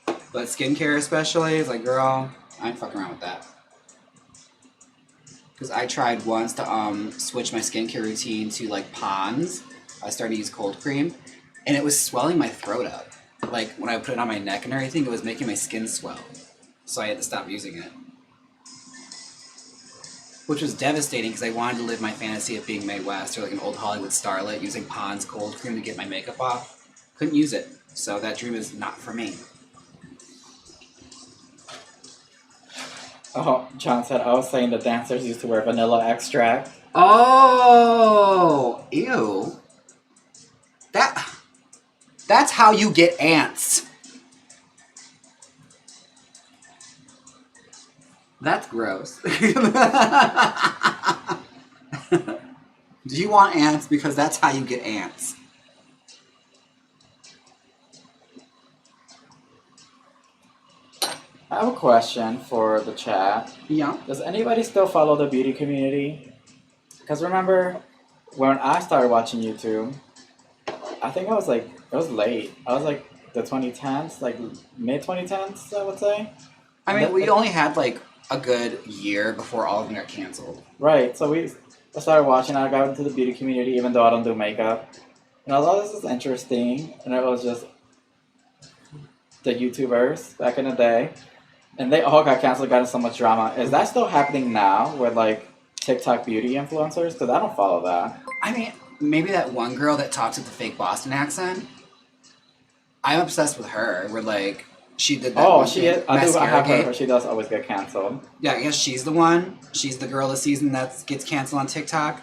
But skincare especially is like, girl, I ain't fucking around with that. Because I tried once to switch my skincare routine to like Pond's. I started to use cold cream, and it was swelling my throat up. Like when I put it on my neck and everything, it was making my skin swell. So I had to stop using it. Which was devastating because I wanted to live my fantasy of being Mae West or like an old Hollywood starlet using Pond's cold cream to get my makeup off. Couldn't use it. So that dream is not for me. Oh, John said, I was saying the dancers used to wear vanilla extract. Oh, ew. That's how you get ants. That's gross. Do you want ants? Because that's how you get ants. I have a question for the chat. Yeah. Does anybody still follow the beauty community? Because remember, when I started watching YouTube, I think I was like, it was late. I was like the 2010s, like mid-2010s, I would say. I mean, we only had like a good year before all of them got canceled. Right, so I started watching, I got into the beauty community even though I don't do makeup. And I thought this was interesting, and it was just the YouTubers back in the day. And they all got canceled, got in so much drama. Is that still happening now with like TikTok beauty influencers? Because I don't follow that. I mean, maybe that one girl that talks with the fake Boston accent. I'm obsessed with her. Where like she did that. Oh, she is. I have Gate. her. She does always get canceled. Yeah, I guess she's the one. She's the girl this season that gets canceled on TikTok.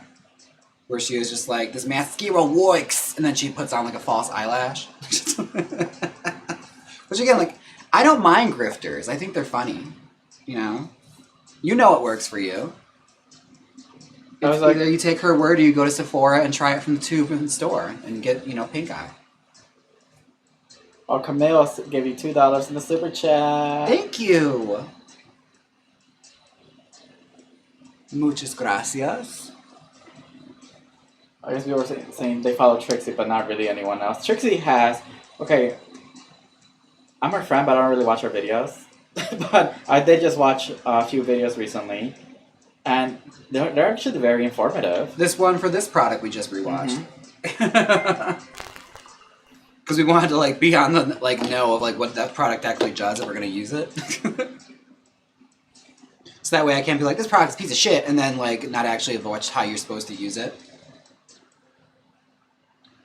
Where she was just like, this mascara works, and then she puts on like a false eyelash. Which again, like, I don't mind grifters. I think they're funny. You know? You know what works for you. I was like, either you take her word or you go to Sephora and try it from the tube in the store and get, you know, pink eye. Oh, Cameo gave you $2 in the super chat. Thank you. Muchas gracias. I guess we were saying they follow Trixie, but not really anyone else. Trixie has, okay, I'm her friend, but I don't really watch her videos. But I did just watch a few videos recently, and they're actually very informative. This one for this product we just rewatched. Mm-hmm. Because we wanted to like be on the like know of like what that product actually does if we're gonna use it. So that way I can't be like, this product's a piece of shit, and then like not actually watch how you're supposed to use it.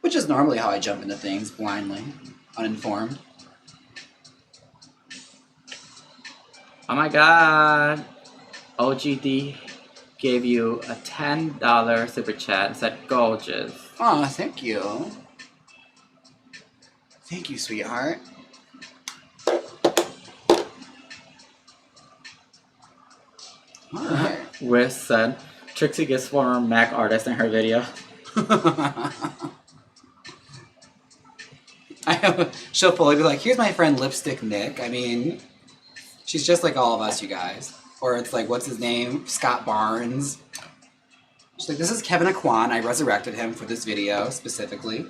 Which is normally how I jump into things blindly, uninformed. Oh my god. OGD gave you a $10 super chat and said gorgeous. Oh, thank you. Thank you, sweetheart. Alright. Wiz said Trixie gets former Mac artist in her video. She'll fully be like, here's my friend Lipstick Nick. I mean, she's just like all of us, you guys. Or it's like, what's his name? Scott Barnes. She's like, this is Kevin Aquan. I resurrected him for this video specifically.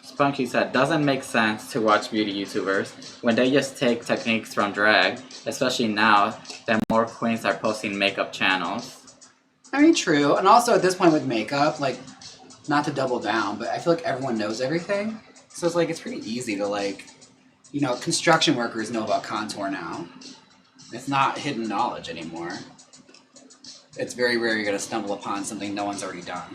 Spunky said, doesn't make sense to watch beauty YouTubers when they just take techniques from drag, especially now that more queens are posting makeup channels. I mean, true. And also at this point with makeup, like, not to double down, but I feel like everyone knows everything. So it's like, it's pretty easy to like, you know, construction workers know about contour now. It's not hidden knowledge anymore. It's very rare you're gonna stumble upon something no one's already done.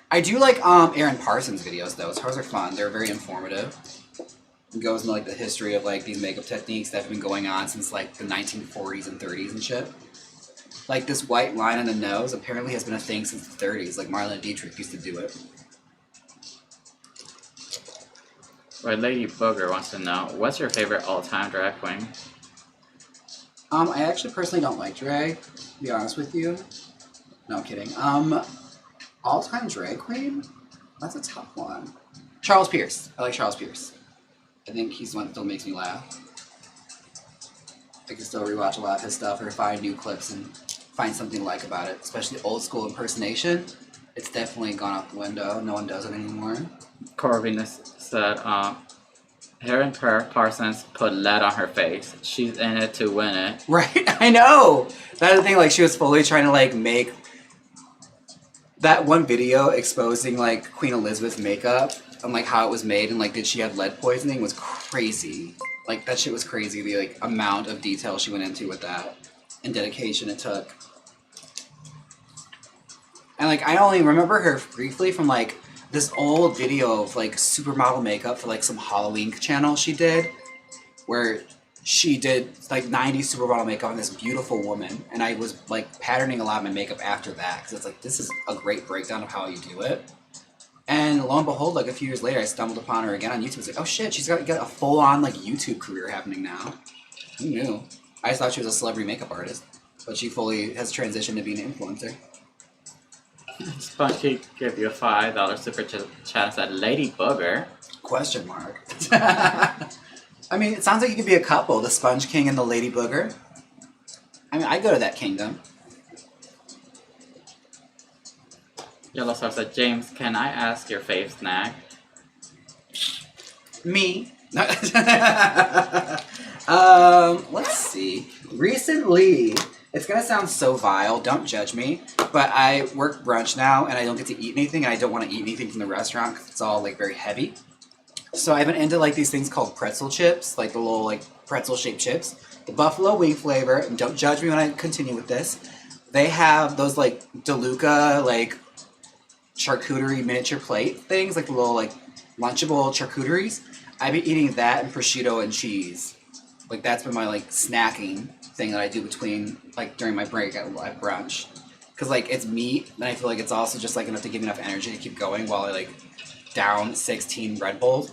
I do like Erin Parsons' videos though. Hers are fun. They're very informative. It goes into like the history of like these makeup techniques that have been going on since like the 1940s and 30s and shit. Like this white line on the nose apparently has been a thing since the 30s. Like Marlene Dietrich used to do it. Right, Lady Booger wants to know, what's your favorite all-time drag queen? I actually personally don't like drag, to be honest with you. No, I'm kidding. All-time drag queen? That's a tough one. Charles Pierce. I like Charles Pierce. I think he's the one that still makes me laugh. I can still rewatch a lot of his stuff or find new clips and find something to like about it. Especially old school impersonation. It's definitely gone out the window. No one does it anymore. Corvinus said, Erin Parsons put lead on her face. She's in it to win it. Right? I know! That's the thing, like, she was fully trying to, like, make that one video exposing, like, Queen Elizabeth's makeup and, like, how it was made and, like, did she have lead poisoning was crazy. Like, that shit was crazy, the, like, amount of detail she went into with that and dedication it took. And, like, I only remember her briefly from, like, this old video of, like, supermodel makeup for, like, some Halloween channel she did where she did, like, 90s supermodel makeup on this beautiful woman. And I was, like, patterning a lot of my makeup after that because it's like, this is a great breakdown of how you do it. And lo and behold, like, a few years later, I stumbled upon her again on YouTube. It's like, oh, shit, she's got a full-on, like, YouTube career happening now. Who knew? I just thought she was a celebrity makeup artist. But she fully has transitioned to being an influencer. Spunky gave you a $5 super chat said Lady Booger. Question mark. I mean, it sounds like you could be a couple, the Sponge King and the Lady Booger. I mean, I'd go to that kingdom. Yellow Star said, James, can I ask your fave snack? Me. Let's see. Recently, it's gonna sound so vile, don't judge me, but I work brunch now and I don't get to eat anything and I don't want to eat anything from the restaurant because it's all like very heavy. So I've been into like these things called pretzel chips, like the little like pretzel shaped chips. The buffalo wing flavor, and don't judge me when I continue with this. They have those like DeLuca like charcuterie miniature plate things, like the little like lunchable charcuteries. I've been eating that and prosciutto and cheese. Like that's been my like snacking thing that I do between like during my break at brunch. Cause like it's meat, and I feel like it's also just like enough to give me enough energy to keep going while I like down 16 Red Bulls.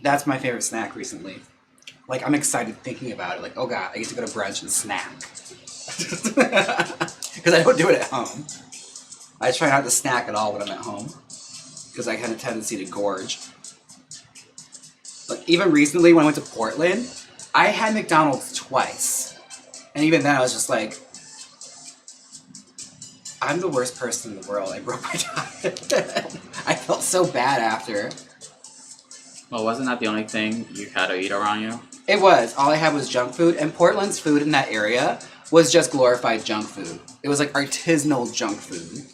That's my favorite snack recently. Like I'm excited thinking about it. Like, oh god, I get to go to brunch and snack. Because I don't do it at home. I try not to snack at all when I'm at home. Because I have a tendency to gorge. Like even recently when I went to Portland, I had McDonald's twice. And even then I was just like, I'm the worst person in the world. I broke my diet. I felt so bad after. Well, wasn't that the only thing you had to eat around you? It was. All I had was junk food. And Portland's food in that area was just glorified junk food. It was like artisanal junk food.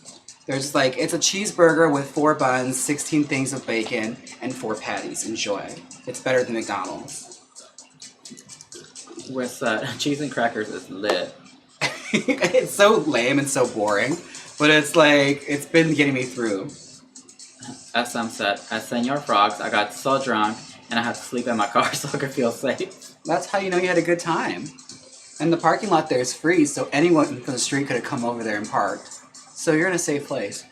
There's like, it's a cheeseburger with 4 buns, 16 things of bacon, and 4 patties. Enjoy. It's better than McDonald's. With cheese and crackers is lit. It's so lame and so boring, but it's like, it's been getting me through. As Sam said, at Senor Frogs, I got so drunk and I had to sleep in my car so I could feel safe. That's how you know you had a good time. And the parking lot there is free, so anyone from the street could have come over there and parked. So you're in a safe place.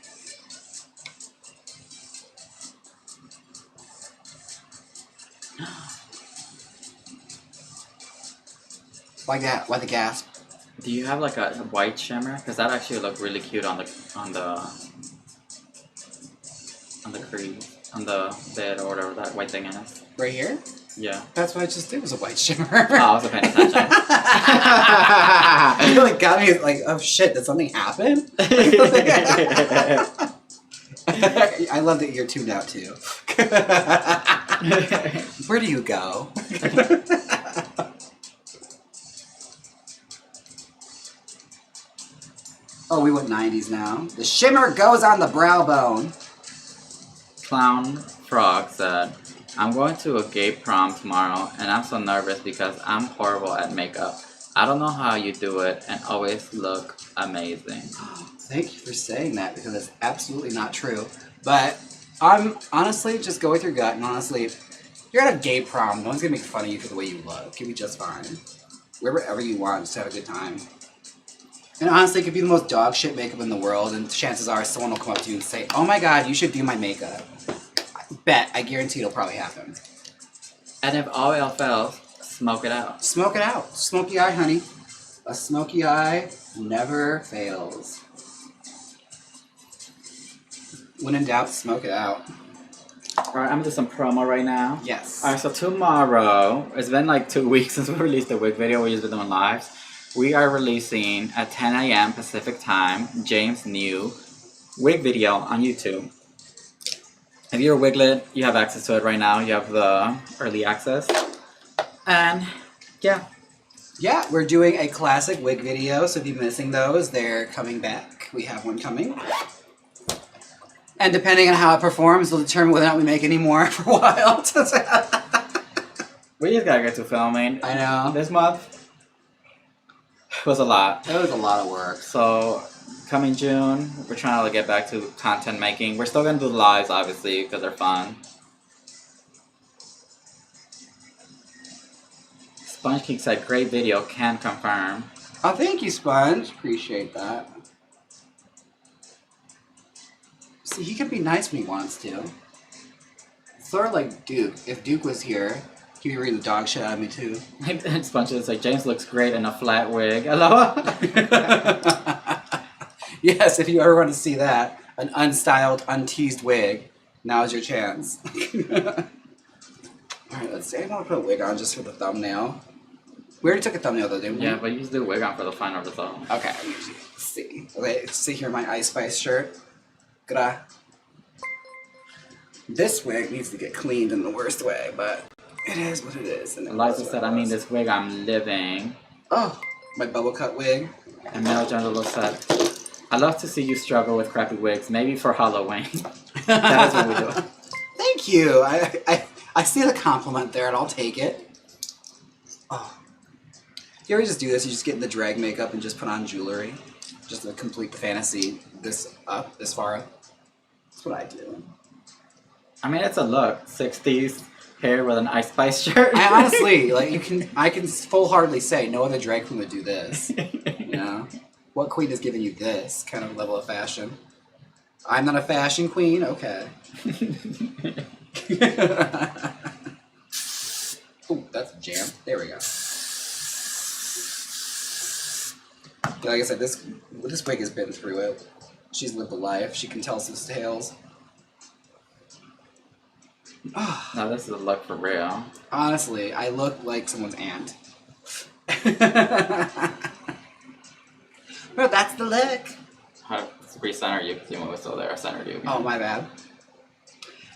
Why the gasp? Do you have like a white shimmer? Because that actually looked really cute on the crease, on the bed or whatever that white thing is. Right here? Yeah. That's what I just did, was a white shimmer. Oh, I wasn't paying attention. You like got me like, oh shit, did something happen? I love that you're tuned out too. Where do you go? Oh, we went 90s now. The shimmer goes on the brow bone. Clown Frog said, I'm going to a gay prom tomorrow and I'm so nervous because I'm horrible at makeup. I don't know how you do it and always look amazing. Thank you for saying that because it's absolutely not true. But I'm honestly, just go with your gut, and honestly, if you're at a gay prom, no one's gonna make fun of you for the way you look. You'll be just fine. Wear whatever you want, just have a good time. And honestly, it could be the most dog shit makeup in the world, and chances are someone will come up to you and say, oh my god, you should do my makeup. I guarantee it'll probably happen. And if all else fails, smoke it out. Smoke it out. Smoky eye, honey. A smoky eye never fails. When in doubt, smoke it out. Alright, I'm gonna do some promo right now. Yes. Alright, so tomorrow, it's been like 2 weeks since we released the wig video. We've just been doing lives. We are releasing at 10 a.m. Pacific time, Jaymes' new wig video on YouTube. If you're a wiglet, you have access to it right now. You have the early access. And yeah. Yeah, we're doing a classic wig video, so if you're missing those, they're coming back. We have one coming. And depending on how it performs, we'll determine whether or not we make any more for a while. We just gotta get to filming. I know. This month was a lot. It was a lot of work. So, coming June, we're trying to get back to content making. We're still gonna do lives, obviously, because they're fun. Sponge King said, great video, can confirm. Oh, thank you, Sponge. Appreciate that. See, he can be nice when he wants to. Sort of like Duke. If Duke was here, he'd be reading the dog shit out of me too. And Sponge is like, James looks great in a flat wig. Hello? Yes, if you ever want to see that, an unstyled, unteased wig, now's your chance. Alright, let's see. I want to put a wig on just for the thumbnail. We already took a thumbnail though, didn't we? Yeah, but you just do wig on for the final result. Okay, let's see. Okay, see here my Ice Spice shirt. Gra. This wig needs to get cleaned in the worst way, but it is what it is. And Eliza said, I mean, this wig, I'm living. Oh, my bubble cut wig. And Mel Jandalo said, I love to see you struggle with crappy wigs, maybe for Halloween. That is what we do. Thank you. I see the compliment there, and I'll take it. Oh. You ever just do this? You just get in the drag makeup and just put on jewelry, just to complete the fantasy this far up. That's what I do. I mean, it's a look. 60s hair with an Ice Spice shirt. I honestly, like, I can full-heartedly say no other drag queen would do this. You know? What queen is giving you this kind of level of fashion? I'm not a fashion queen? Okay. Ooh, that's a jam. There we go. Like I said, this wig has been through it. She's lived a life. She can tell some tales. No, this is a look for real. Honestly, I look like someone's aunt. Well, that's the look. How to recenter you because you was still there. I centered you. Oh, my bad.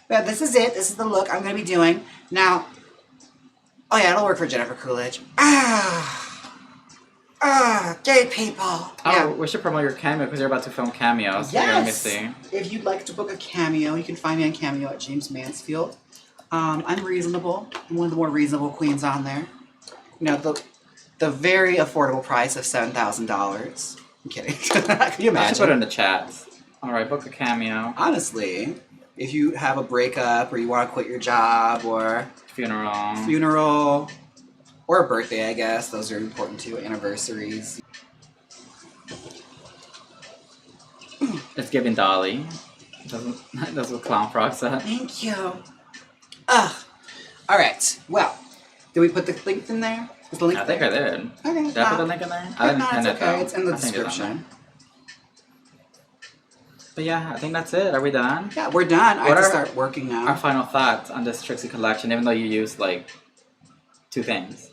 But this is it. This is the look I'm going to be doing. Now, oh yeah, it'll work for Jennifer Coolidge. Gay people. Oh, Yeah. we should promote your Cameo because you're about to film Cameo. So Yes. let me see. If you'd like to book a Cameo, you can find me on Cameo at Jaymes Mansfield. I'm reasonable. I'm one of the more reasonable queens on there. You know, the very affordable price of $7,000. I'm kidding. Can you I should imagine? put it in the chats. All right, book a Cameo. Honestly, if you have a breakup or you want to quit your job or Funeral. or a birthday, I guess. Those are important too. Anniversaries. It's giving Dolly. That's what Clown Frog said. Thank you. Ugh. All right. Well, did we put the link in there? Is the link I think I there? did. Okay. Did I put the link in there? I didn't pin It's it okay. though. It's in the I think it's on description. But yeah, I think that's it. Are we done? Yeah, we're done. I What have to are start working now. Our final thoughts on this Trixie collection, even though you used like 2 things.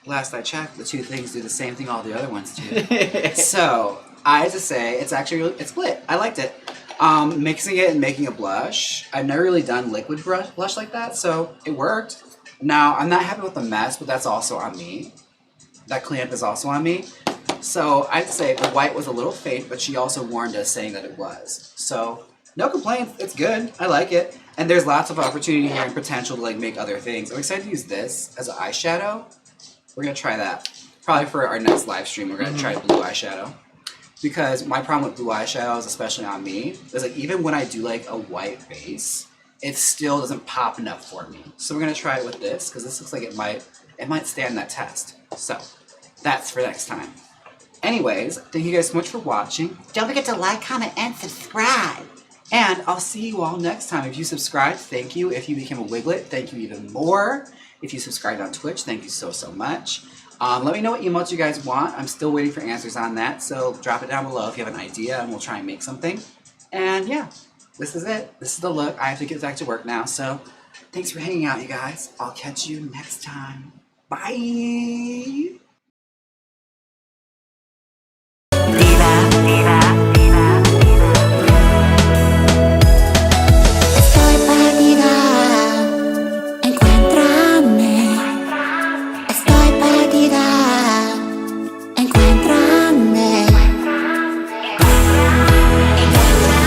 Last I checked, the 2 things do the same thing all the other ones do. So I have to say, it's actually it's lit. I liked it. Mixing it and making a blush. I've never really done liquid blush like that, so it worked. Now I'm not happy with the mess, but that's also on me. That cleanup is also on me. So I'd say the white was a little faint, but she also warned us saying that it was. So no complaints. It's good. I like it. And there's lots of opportunity here and potential to like make other things. I'm excited to use this as an eyeshadow. We're gonna try that. Probably for our next live stream, we're gonna try blue eyeshadow. Because my problem with blue eyeshadows, especially on me, is like even when I do like a white base, it still doesn't pop enough for me. So we're gonna try it with this, because this looks like it might stand that test. So that's for next time. Anyways, thank you guys so much for watching. Don't forget to like, comment, and subscribe. And I'll see you all next time. If you subscribed, thank you. If you became a Wiglet, thank you even more. If you subscribed on Twitch, thank you so, so much. Let me know what emotes you guys want. I'm still waiting for answers on that, so drop it down below if you have an idea, and we'll try and make something. And yeah, this is it. This is the look. I have to get back to work now, so thanks for hanging out, you guys. I'll catch you next time. Bye!